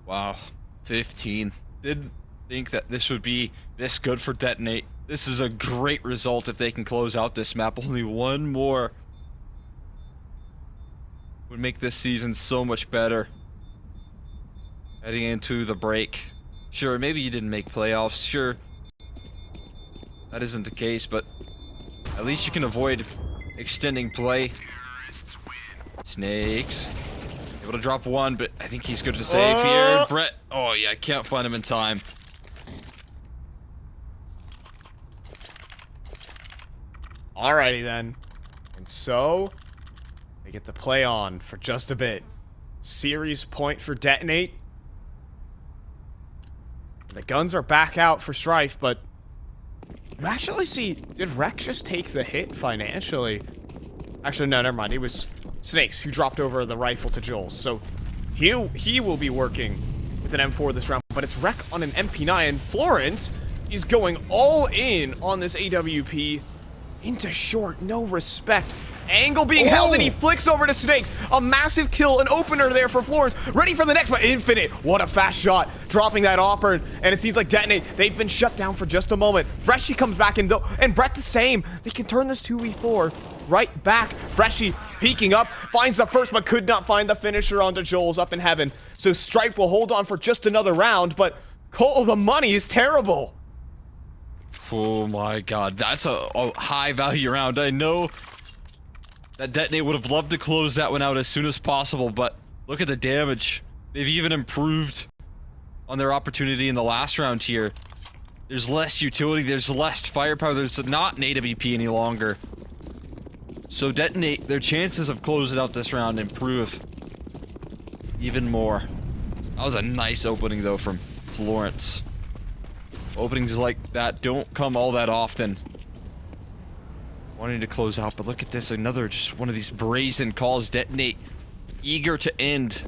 Wow, 15. Didn't think that this would be this good for Detonate. This is a great result if they can close out this map. Only one more would make this season so much better. Heading into the break. Sure, maybe you didn't make playoffs. Sure, that isn't the case, but at least you can avoid extending play. Snakes. Able to drop one, but I think he's good to save here. Brett. Oh, yeah, I can't find him in time. Alrighty then. And so, they get to play on for just a bit. Series point for Detonate. The guns are back out for Strife, but you actually see, did Reck just take the hit financially? Actually, no, never mind. It was Snakes who dropped over the rifle to Jules. So he will be working with an M4 this round, but it's Reck on an MP9. Florence is going all in on this AWP into short, no respect. Angle being held, and he flicks over to Snakes. A massive kill, an opener there for Florence. Ready for the next one. Infinite. What a fast shot. Dropping that offer, and it seems like Detonate, they've been shut down for just a moment. Freshie comes back in, though, and Brett the same. They can turn this 2v4 right back. Freshie peeking up, finds the first, but could not find the finisher onto Joel's up in heaven. So Strife will hold on for just another round, but Cole, the money is terrible. Oh my god, that's a high value round. I know that Detonate would have loved to close that one out as soon as possible, but look at the damage. They've even improved on their opportunity in the last round here. There's less utility, there's less firepower, there's not an AWP any longer. So Detonate, their chances of closing out this round improve even more. That was a nice opening though from Florence. Openings like that don't come all that often. Wanting to close out, but look at this, another just one of these brazen calls. Detonate eager to end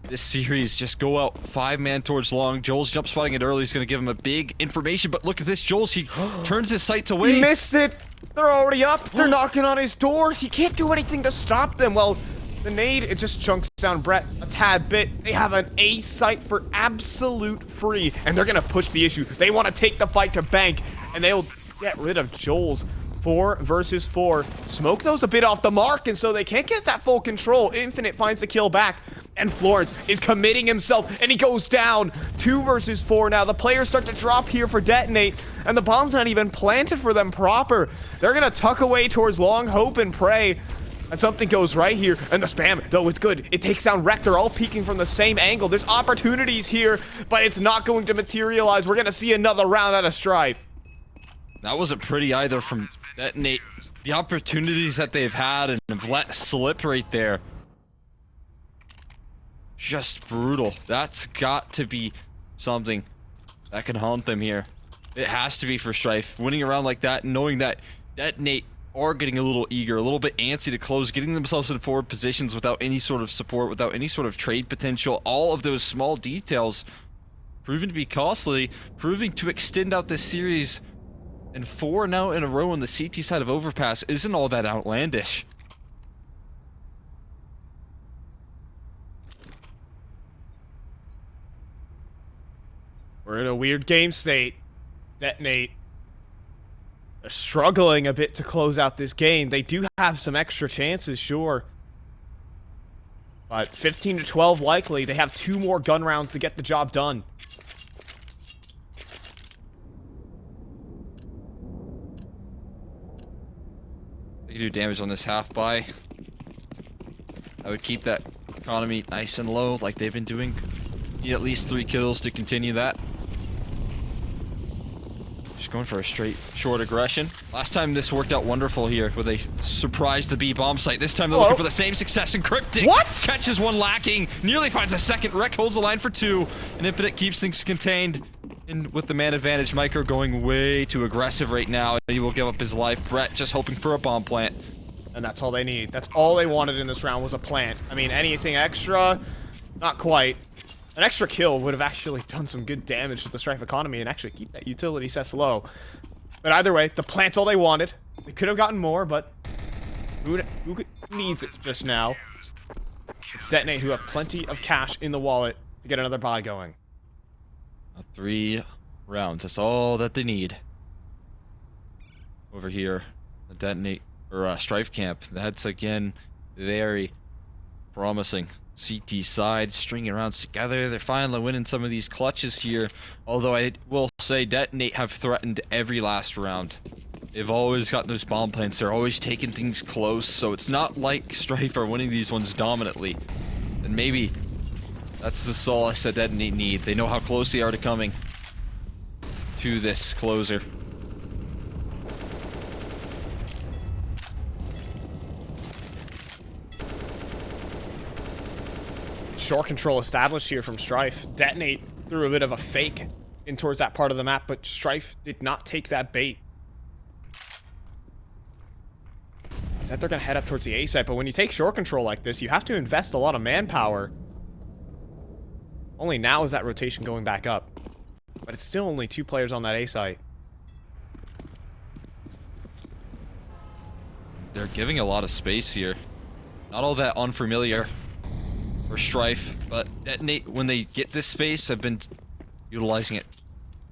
this series. Just go out 5-man towards long. Joel's jump spotting it early. He's going to give him a big information, but look at this. Joel's, he turns his sights away. He missed it. They're already up. They're knocking on his door. He can't do anything to stop them. Well, the nade, it just chunks down Brett a tad bit. They have an A site for absolute free, and they're going to push the issue. They want to take the fight to bank, and they'll get rid of Joel's. 4 versus 4. Smoke those a bit off the mark, and so they can't get that full control. Infinite finds the kill back, and Florence is committing himself, and he goes down. 2 versus 4 now. The players start to drop here for Detonate, and the bomb's not even planted for them proper. They're gonna tuck away towards long, hope and pray. And something goes right here, and the spam, though, it's good. It takes down Reck. They're all peeking from the same angle. There's opportunities here, but it's not going to materialize. We're gonna see another round out of Strife. That wasn't pretty either from Detonate. The opportunities that they've had and have let slip right there. Just brutal. That's got to be something that can haunt them here. It has to be for Strife. Winning around like that, knowing that Detonate are getting a little eager, a little bit antsy to close, getting themselves in forward positions without any sort of support, without any sort of trade potential. All of those small details proving to be costly, proving to extend out this series. And 4 now in a row on the CT side of Overpass isn't all that outlandish. We're in a weird game state. Detonate. They're struggling a bit to close out this game. They do have some extra chances, sure. But 15 to 12 likely. They have 2 more gun rounds to get the job done. You do damage on this half buy. I would keep that economy nice and low like they've been doing. Need at least 3 kills to continue that. Just going for a straight short aggression. Last time this worked out wonderful here where they surprised the B bomb site. This time they're looking for the same success in Cryptic. What? Catches one lacking. Nearly finds a second. Reck holds the line for 2. And Infinite keeps things contained. And with the man advantage, Micro going way too aggressive right now. He will give up his life. Brett just hoping for a bomb plant. And that's all they need. That's all they wanted in this round was a plant. I mean, anything extra? Not quite. An extra kill would have actually done some good damage to the Strife economy and actually keep that utility set low. But either way, the plant's all they wanted. They could have gotten more, but who needs it just now? It's Detonate, who have plenty of cash in the wallet to get another buy going. 3 rounds. That's all that they need. Over here, the Detonate or Strife camp. That's again very promising. CT side stringing rounds together. They're finally winning some of these clutches here. Although I will say Detonate have threatened every last round. They've always got those bomb plants. They're always taking things close. So it's not like Strife are winning these ones dominantly. And maybe that's the solace that Detonate need. They know how close they are to coming to this closer. Shore control established here from Strife. Detonate threw a bit of a fake in towards that part of the map, but Strife did not take that bait. Is that they're going to head up towards the A site, but when you take shore control like this, you have to invest a lot of manpower. Only now is that rotation going back up. But it's still only 2 players on that A site. They're giving a lot of space here. Not all that unfamiliar for Strife, but Detonate, when they get this space, have been utilizing it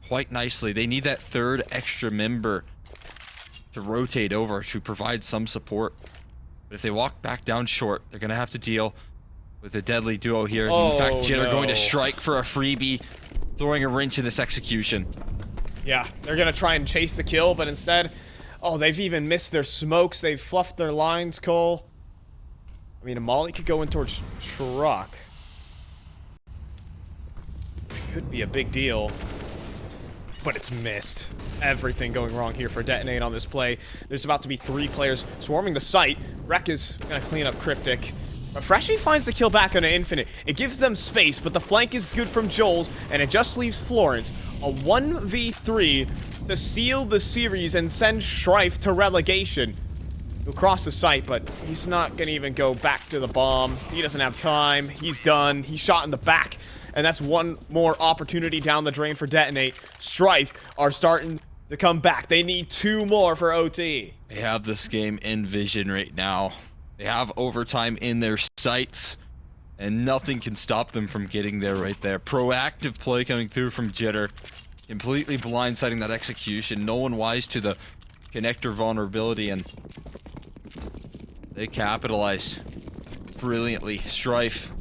quite nicely. They need that 3rd extra member to rotate over to provide some support. But if they walk back down short, they're going to have to deal with a deadly duo here. Oh, in fact, Jitter no. going to strike for a freebie, throwing a wrench in this execution. Yeah, they're going to try and chase the kill, but instead, oh, they've even missed their smokes. They've fluffed their lines, Cole. I mean, a molly could go in towards truck. It could be a big deal, but it's missed. Everything going wrong here for Detonate on this play. There's about to be 3 players swarming the site. Reck is going to clean up Cryptic. But Freshie finds the kill back on an Infinite. It gives them space, but the flank is good from Joel's, and it just leaves Florence a 1v3 to seal the series and send Strife to relegation. He'll cross the site, but he's not going to even go back to the bomb. He doesn't have time. He's done. He's shot in the back. And that's one more opportunity down the drain for Detonate. Strife are starting to come back. They need 2 more for OT. They have this game in vision right now. They have overtime in their sights, and nothing can stop them from getting there right there. Proactive play coming through from Jitter. Completely blindsiding that execution. No one wise to the connector vulnerability, and they capitalize brilliantly. Strife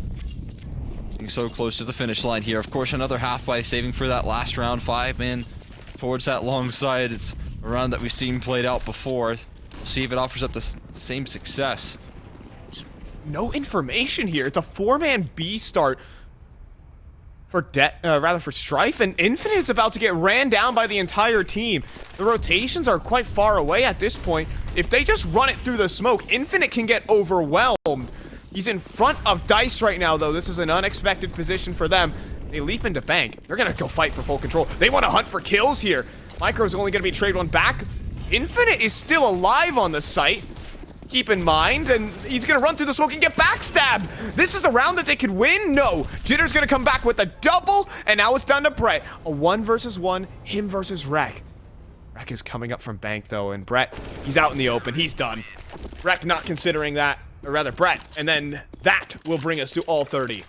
getting so close to the finish line here. Of course, another half by saving for that last round. 5 man towards that long side. It's a round that we've seen played out before. We'll see if it offers up the same success. No information here. It's a 4-man B start for for Strife, and Infinite is about to get ran down by the entire team. The rotations are quite far away at this point. If they just run it through the smoke, Infinite can get overwhelmed. He's in front of Dice right now, though. This is an unexpected position for them. They leap into bank. They're going to go fight for full control. They want to hunt for kills here. Micro's only going to be trade 1 back. Infinite is still alive on the site. Keep in mind, and he's going to run through the smoke and get backstabbed. This is the round that they could win? No. Jitter's going to come back with a double, and now it's down to Brett. A 1 versus 1, him versus Reck. Reck is coming up from bank, though, and Brett, he's out in the open. He's done. Reck not considering that, or rather Brett, and then that will bring us to all 30.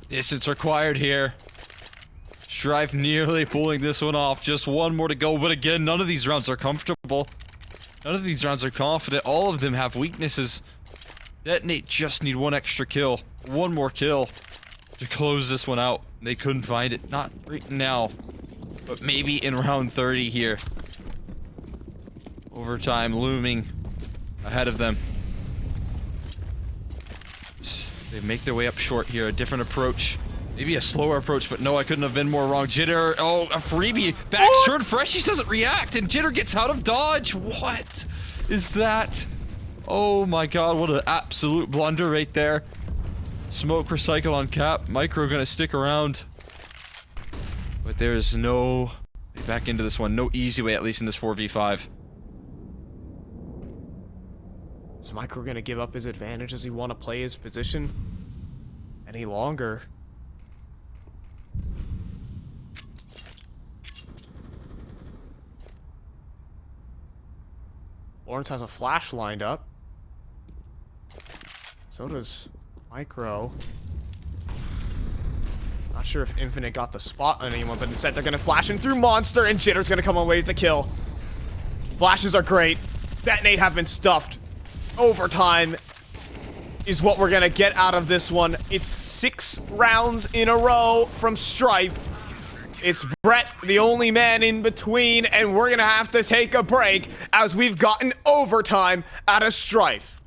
Distance required here. Strife nearly pulling this one off. Just 1 more to go, but again, none of these rounds are comfortable. None of these rounds are confident. All of them have weaknesses. Detonate just need 1 extra kill. 1 more kill to close this one out. They couldn't find it. Not right now, but maybe in round 30 here. Overtime looming ahead of them. They make their way up short here. A different approach. Maybe a slower approach, but no, I couldn't have been more wrong. Jitter, oh, a freebie. Backstrode, Freshie doesn't react, and Jitter gets out of dodge. What is that? Oh my god, what an absolute blunder right there. Smoke recycle on cap. Micro gonna stick around. But there's no way back into this one. No easy way, at least in this 4v5. Is Micro gonna give up his advantage? Does he want to play his position any longer? Lawrence has a flash lined up. So does Micro. Not sure if Infinite got the spot on anyone, but instead they're gonna flash in through Monster, and Jitter's gonna come away with the kill. Flashes are great. Detonate have been stuffed. Overtime is what we're gonna get out of this one. It's 6 rounds in a row from Strife. It's Brett, the only man in between, and we're gonna have to take a break as we've gotten overtime out of Strife.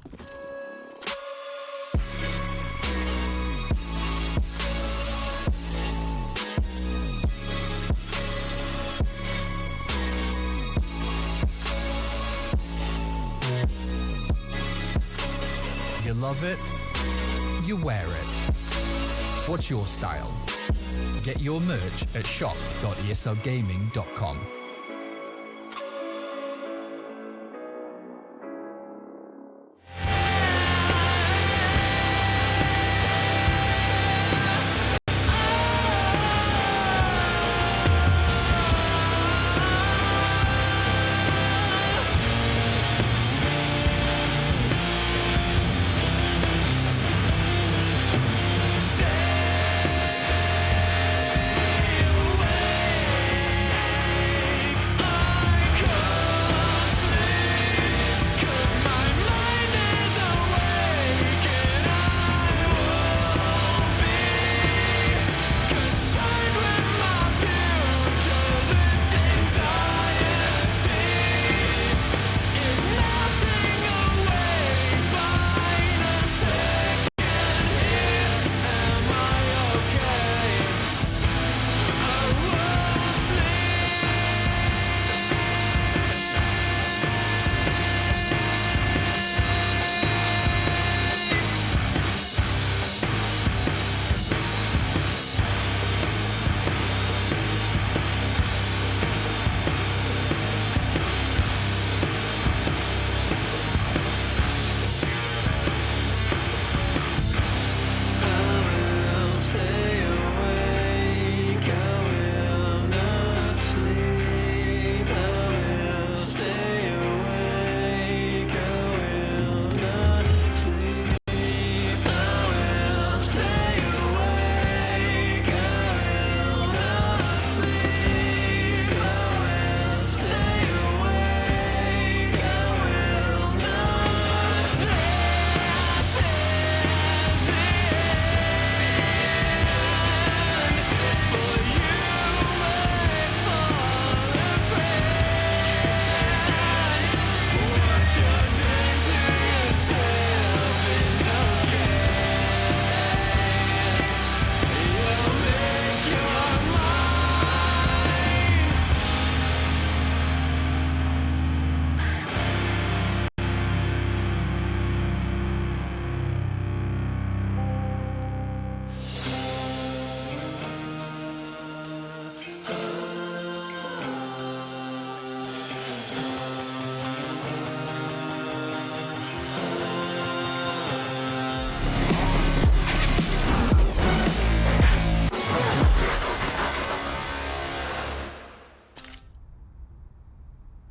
You love it, you wear it. What's your style? Get your merch at shop.eslgaming.com.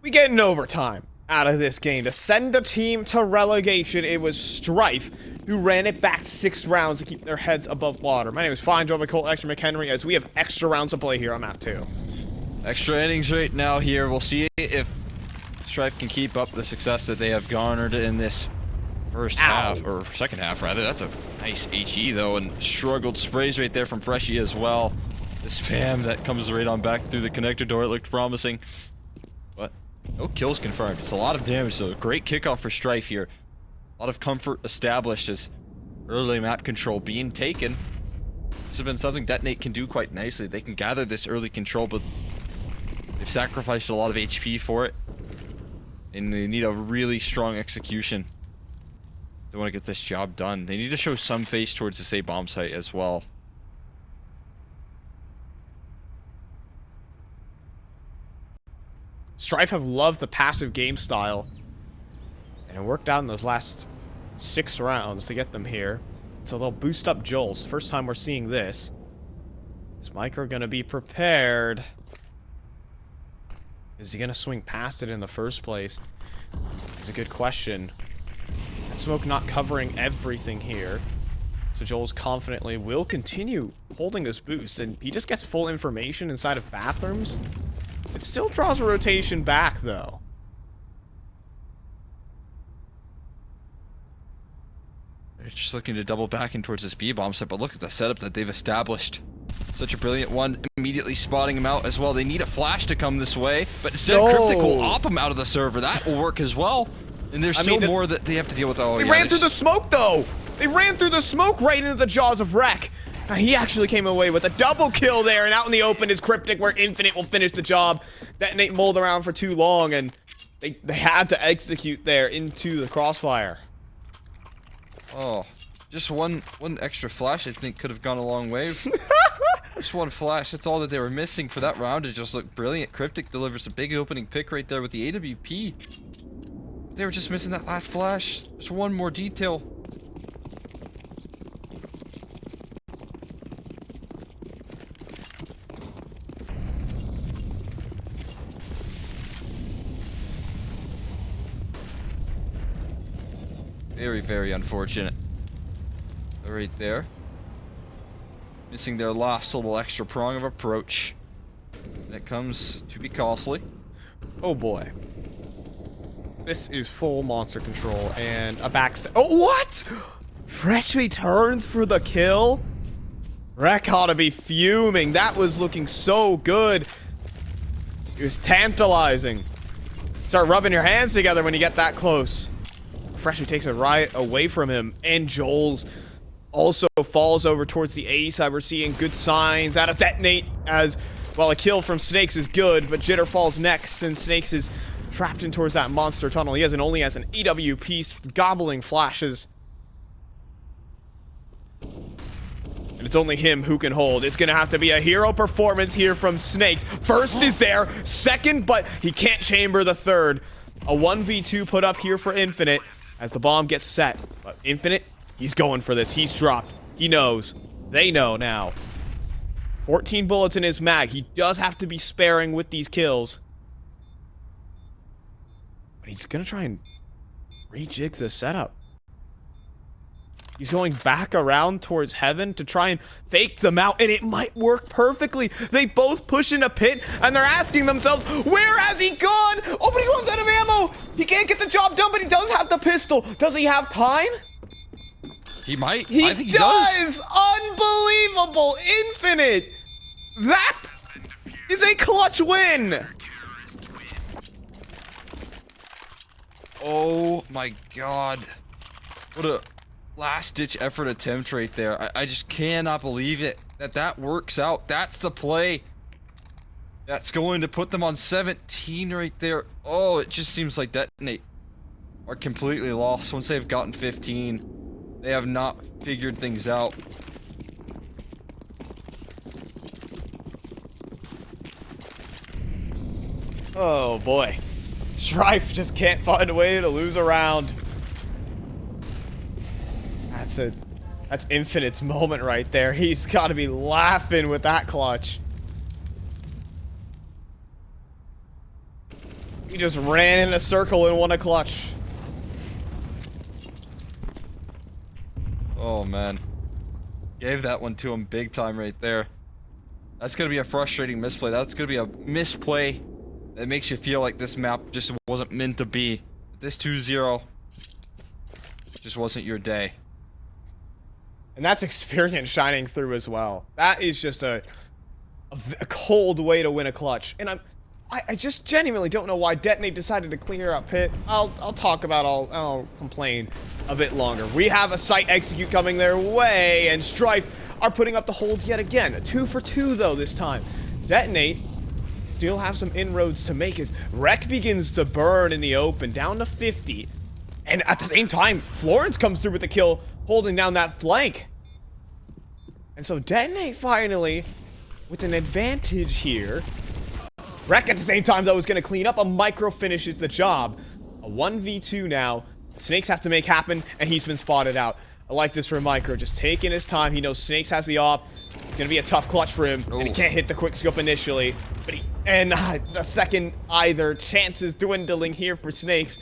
We get an overtime out of this game to send the team to relegation. It was Strife who ran it back 6 rounds to keep their heads above water. My name is Fine, joined by Colt, Extra McHenry, as we have extra rounds to play here on map 2. Extra innings right now here. We'll see if Strife can keep up the success that they have garnered in this first half, or second half rather. That's a nice HE though, and struggled sprays right there from Freshie as well. The spam that comes right on back through the connector door, it looked promising. But No kills confirmed. It's a lot of damage, so great kickoff for Strife here. A lot of comfort established as early map control being taken. This has been something Detonate can do quite nicely. They can gather this early control, but they've sacrificed a lot of HP for it. And they need a really strong execution. They want to get this job done. They need to show some face towards this A bomb site as well. Strife have loved the passive game style, and it worked out in those last 6 rounds to get them here. So they'll boost up Joel's. First time we're seeing this. Is Micro gonna be prepared? Is he gonna swing past it in the first place? It's a good question. That smoke not covering everything here. So Joel's confidently will continue holding this boost, and he just gets full information inside of bathrooms. It still draws a rotation back, though. They're just looking to double back in towards this B-bomb site, but look at the setup that they've established. Such a brilliant one, immediately spotting him out as well. They need a flash to come this way, but instead Cryptic will op him out of the server. That will work as well. And there's still more that they have to deal with. Oh, they ran through the smoke, though! They ran through the smoke right into the jaws of Wreck. And he actually came away with a double kill there, and out in the open is Cryptic, where Infinite will finish the job. Detonate mulled around for too long, and they had to execute there into the crossfire. Oh, just one extra flash I think could have gone a long way. Just one flash, that's all that they were missing for that round. It just looked brilliant. Cryptic delivers a big opening pick right there with the AWP. They were just missing that last flash. Just one more detail. Very, very unfortunate. Right there. Missing their last little extra prong of approach. And it comes to be costly. Oh boy. This is full monster control and a backstab. Oh, what? Freshie turns for the kill? Wreck ought to be fuming. That was looking so good. It was tantalizing. Start rubbing your hands together when you get that close. Freshie takes a right away from him, and Joel's also falls over towards the A side. We're seeing good signs out of Detonate, as well. A kill from Snakes is good, but Jitter falls next, and Snakes is trapped in towards that monster tunnel. He only has an EWP, gobbling flashes. And it's only him who can hold. It's gonna have to be a hero performance here from Snakes. First is there, second, but he can't chamber the third. A 1v2 put up here for Infinite as the bomb gets set. But Infinite, he's going for this. He's dropped. He knows. They know now. 14 bullets in his mag. He does have to be sparing with these kills. But he's gonna try and rejig the setup. He's going back around towards heaven to try and fake them out, and it might work perfectly. They both push in a pit, and they're asking themselves, where has he gone? Oh, but he runs out of ammo. He can't get the job done, but he does have the pistol. Does he have time? He might. I think he does. Unbelievable. Infinite. That is a clutch win. Oh my god. What a last-ditch effort attempt right there. I just cannot believe it. That works out. That's the play. That's going to put them on 17 right there. Oh, it just seems like Detonate are completely lost once they've gotten 15. They have not figured things out. Oh boy. Strife just can't find a way to lose a round. That's Infinite's moment right there. He's got to be laughing with that clutch. He just ran in a circle and won a clutch. Oh man. Gave that one to him big time right there. That's going to be a frustrating misplay. That's going to be a misplay that makes you feel like this map just wasn't meant to be. This 2-0 just wasn't your day. And that's experience shining through as well. That is just a cold way to win a clutch. And I just genuinely don't know why Detonate decided to clear up pit. I'll talk about I'll complain a bit longer. We have a site execute coming their way, and Strife are putting up the hold yet again. 2 for 2 though this time. Detonate still have some inroads to make as Wreck begins to burn in the open, down to 50. And at the same time, Florence comes through with the kill, holding down that flank. And so Detonate finally, with an advantage here. Wreck at the same time, though, is going to clean up. A micro finishes the job. A 1v2 now. Snakes has to make happen, and he's been spotted out. I like this for Micro, just taking his time. He knows Snakes has the op. It's going to be a tough clutch for him, and he can't hit the quick scope initially. But the second either chances dwindling here for Snakes,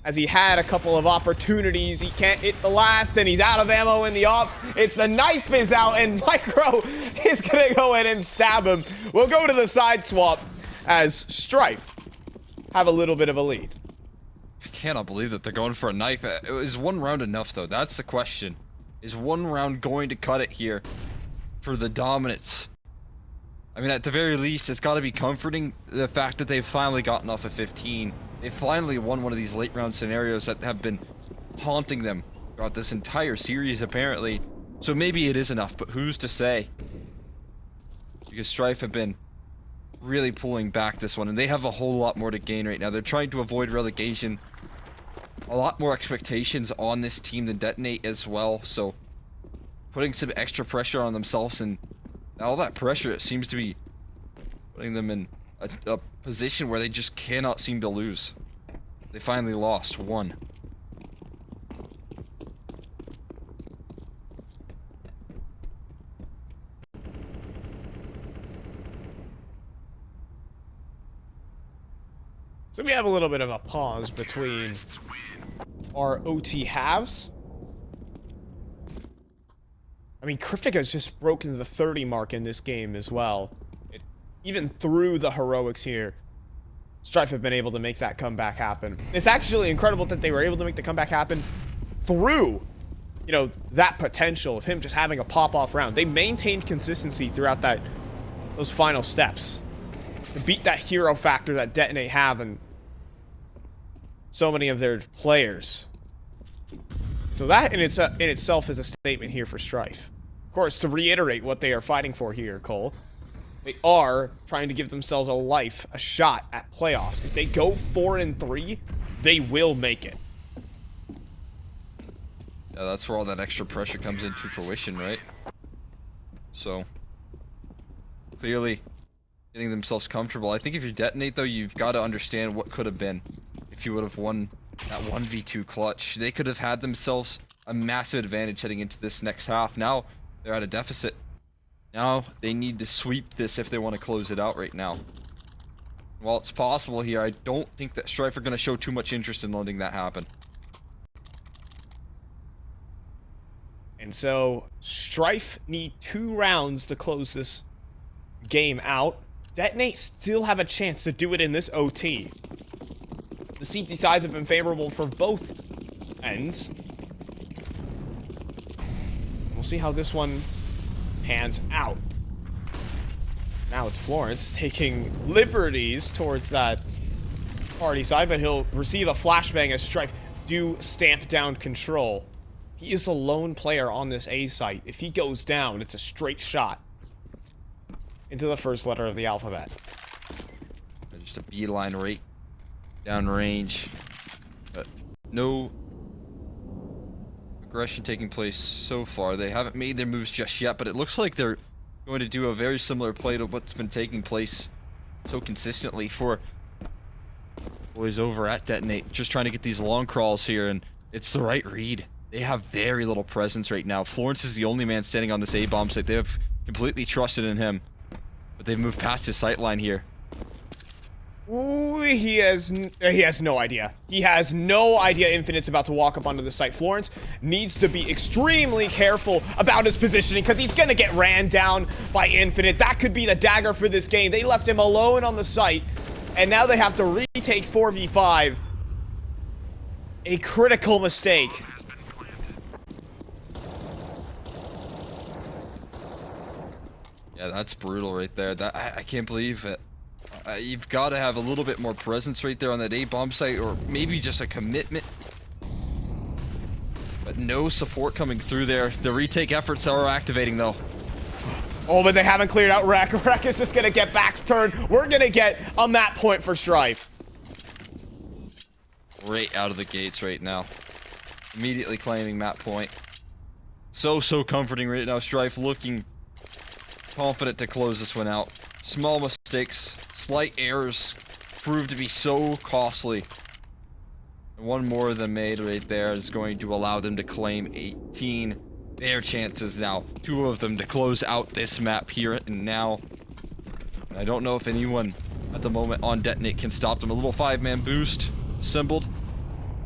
as he had a couple of opportunities. He can't hit the last, and he's out of ammo in the op. It's the knife is out, and Micro is going to go in and stab him. We'll go to the side swap as Strife have a little bit of a lead. I cannot believe that they're going for a knife. Is one round enough, though? That's the question. Is one round going to cut it here for the dominance? I mean, at the very least, it's got to be comforting, the fact that they've finally gotten off of 15. They finally won one of these late round scenarios that have been haunting them throughout this entire series, apparently. So maybe it is enough, but who's to say? Because Strife have been really pulling back this one, and they have a whole lot more to gain right now. They're trying to avoid relegation. A lot more expectations on this team than Detonate as well, so putting some extra pressure on themselves, and all that pressure, it seems to be putting them in a position where they just cannot seem to lose. They finally lost one. So we have a little bit of a pause between our OT halves. I mean, Cryptic has just broken the 30 mark in this game as well. Even through the heroics here, Strife have been able to make that comeback happen. It's actually incredible that they were able to make the comeback happen through, you know, that potential of him just having a pop-off round. They maintained consistency throughout those final steps to beat that hero factor that Detonate have and so many of their players. So that in itself is a statement here for Strife. Of course, to reiterate what they are fighting for here, Cole, they are trying to give themselves a shot at playoffs. If they go 4-3, they will make it. Yeah, that's where all that extra pressure comes into fruition, right? So, clearly getting themselves comfortable. I think if you Detonate, though, you've got to understand what could have been if you would have won that 1v2 clutch. They could have had themselves a massive advantage heading into this next half. Now they're at a deficit. Now they need to sweep this if they want to close it out right now. While it's possible here, I don't think that Strife are going to show too much interest in letting that happen. And so Strife need 2 rounds to close this game out. Detonate still have a chance to do it in this OT. The CT sides have been favorable for both ends. We'll see how this one pans out. Now it's Florence taking liberties towards that party side, but he'll receive a flashbang as Strife do stamp down control. He is a lone player on this A site. If he goes down, it's a straight shot into the first letter of the alphabet. Just a beeline right down range, but no aggression taking place so far. They haven't made their moves just yet, but it looks like they're going to do a very similar play to what's been taking place so consistently for boys over at Detonate. Just trying to get these long crawls here, and it's the right read. They have very little presence right now. Florence is the only man standing on this A-bomb site. They have completely trusted in him, but they've moved past his sight line here. Ooh, he has no idea. He has no idea Infinite's about to walk up onto the site. Florence needs to be extremely careful about his positioning because he's going to get ran down by Infinite. That could be the dagger for this game. They left him alone on the site, and now they have to retake 4v5. A critical mistake. Yeah, that's brutal right there. That I can't believe it. You've got to have a little bit more presence right there on that A bomb site, or maybe just a commitment. But no support coming through there. The retake efforts are activating though. Oh, but they haven't cleared out Reck. Reck is just gonna get backs turned. We're gonna get a map point for Strife. Right out of the gates right now. Immediately claiming map point. So comforting right now. Strife looking confident to close this one out. Small mistakes, slight errors prove to be so costly. And one more of them made right there is going to allow them to claim 18. Their chances now, 2 of them to close out this map here and now. And I don't know if anyone at the moment on Detonate can stop them. A little 5-man boost assembled.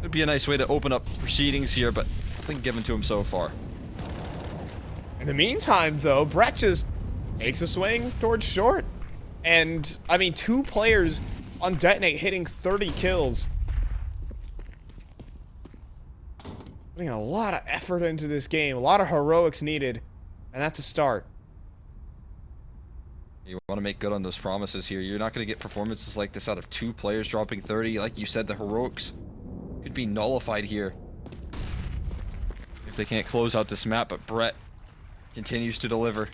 Would be a nice way to open up proceedings here, but nothing given to him so far. In the meantime, though, Brett just takes a swing towards short. And, I mean, 2 players on Detonate hitting 30 kills. Putting a lot of effort into this game. A lot of heroics needed. And that's a start. You want to make good on those promises here. You're not going to get performances like this out of 2 players dropping 30. Like you said, the heroics could be nullified here if they can't close out this map, but Brett continues to deliver.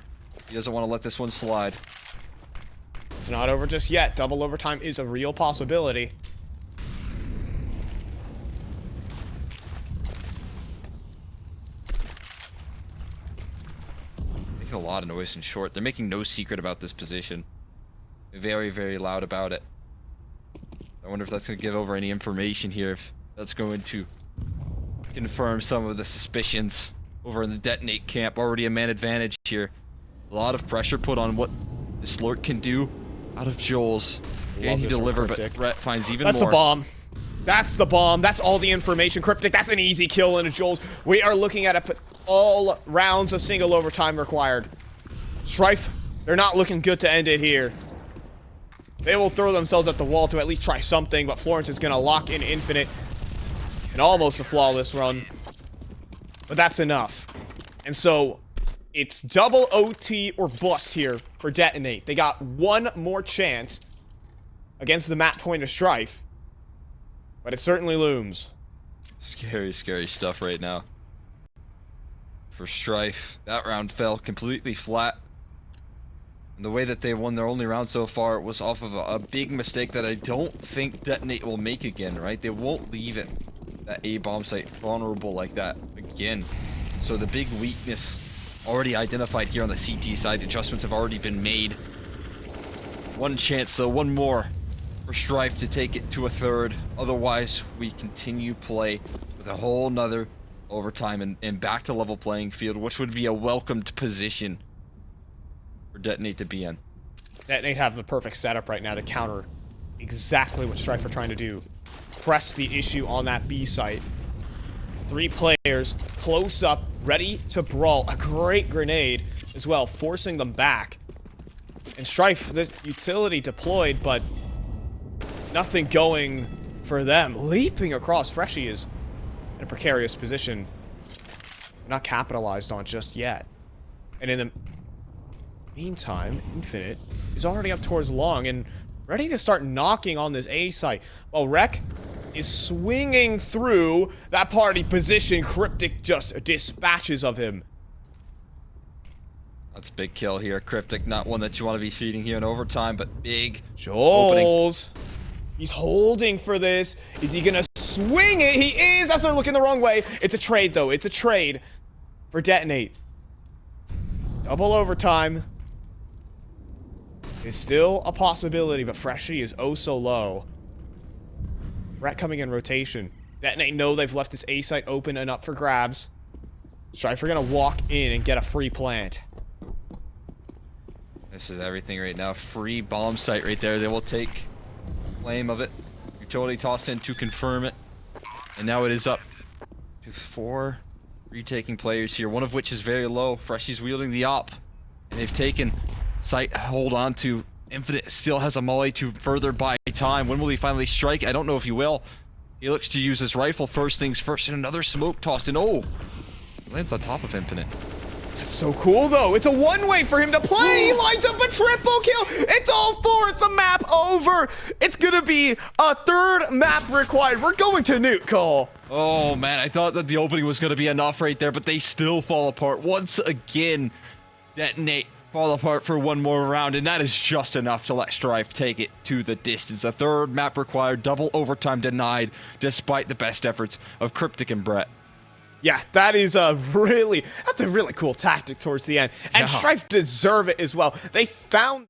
He doesn't want to let this one slide. It's not over just yet. Double overtime is a real possibility. Making a lot of noise in short. They're making no secret about this position. Very, very loud about it. I wonder if that's going to give over any information here, if that's going to confirm some of the suspicions over in the Detonate camp. Already a man advantage here. A lot of pressure put on what this lurk can do out of Joel's. Can he deliver, but Brett finds even more. That's the bomb. That's the bomb. That's all the information. Cryptic, that's an easy kill into Joel's. We are looking at all rounds of single overtime required. Strife, they're not looking good to end it here. They will throw themselves at the wall to at least try something, but Florence is going to lock in Infinite. And almost a flawless run. But that's enough. And so, it's double OT or bust here for Detonate. They got one more chance against the map point of Strife. But it certainly looms. Scary, scary stuff right now. For Strife, that round fell completely flat. And the way that they won their only round so far was off of a big mistake that I don't think Detonate will make again, right? They won't leave it, that A bomb site, vulnerable like that again. So the big weakness already identified here on the CT side. Adjustments have already been made. One chance, though, one more for Strife to take it to a third. Otherwise, we continue play with a whole nother overtime and back to level playing field, which would be a welcomed position for Detonate to be in. Detonate have the perfect setup right now to counter exactly what Strife are trying to do. Press the issue on that B site. 3 players close up, ready to brawl. A great grenade as well, forcing them back. And Strife, this utility deployed, but nothing going for them. Leaping across, Freshie is in a precarious position. Not capitalized on just yet. And in the meantime, Infinite is already up towards long and ready to start knocking on this A site. While Reck is swinging through that party position, Cryptic just dispatches of him. That's a big kill here. Cryptic, not one that you want to be feeding here in overtime, but big Joel's. He's holding for this. Is he gonna swing it? He is! That's not looking the wrong way. It's a trade, though. It's a trade for Detonate. Double overtime is still a possibility, but Freshie is oh so low. Rat coming in rotation. Detonate know they've left this A site open and up for grabs. Strife are gonna walk in and get a free plant. This is everything right now. Free bomb site right there. They will take claim of it. Utility toss in to confirm it. And now it is up to 4 retaking players here, one of which is very low. Freshie's wielding the op. And they've taken site, hold on to. Infinite still has a molly to further buy time. When will he finally strike? I don't know if he will. He looks to use his rifle first things first, and another smoke tossed in. Oh! Lands on top of Infinite. That's so cool, though. It's a one-way for him to play. He lines up a triple kill. It's all four. It's the map over. It's going to be a third map required. We're going to nuke, Cole. Oh, man, I thought that the opening was going to be enough right there, but they still fall apart. Once again, Detonate fall apart for one more round, and that is just enough to let Strife take it to the distance. A third map required, double overtime denied, despite the best efforts of Cryptic and Brett. Yeah, that's a really cool tactic towards the end. And Yeah. Strife deserve it as well. They found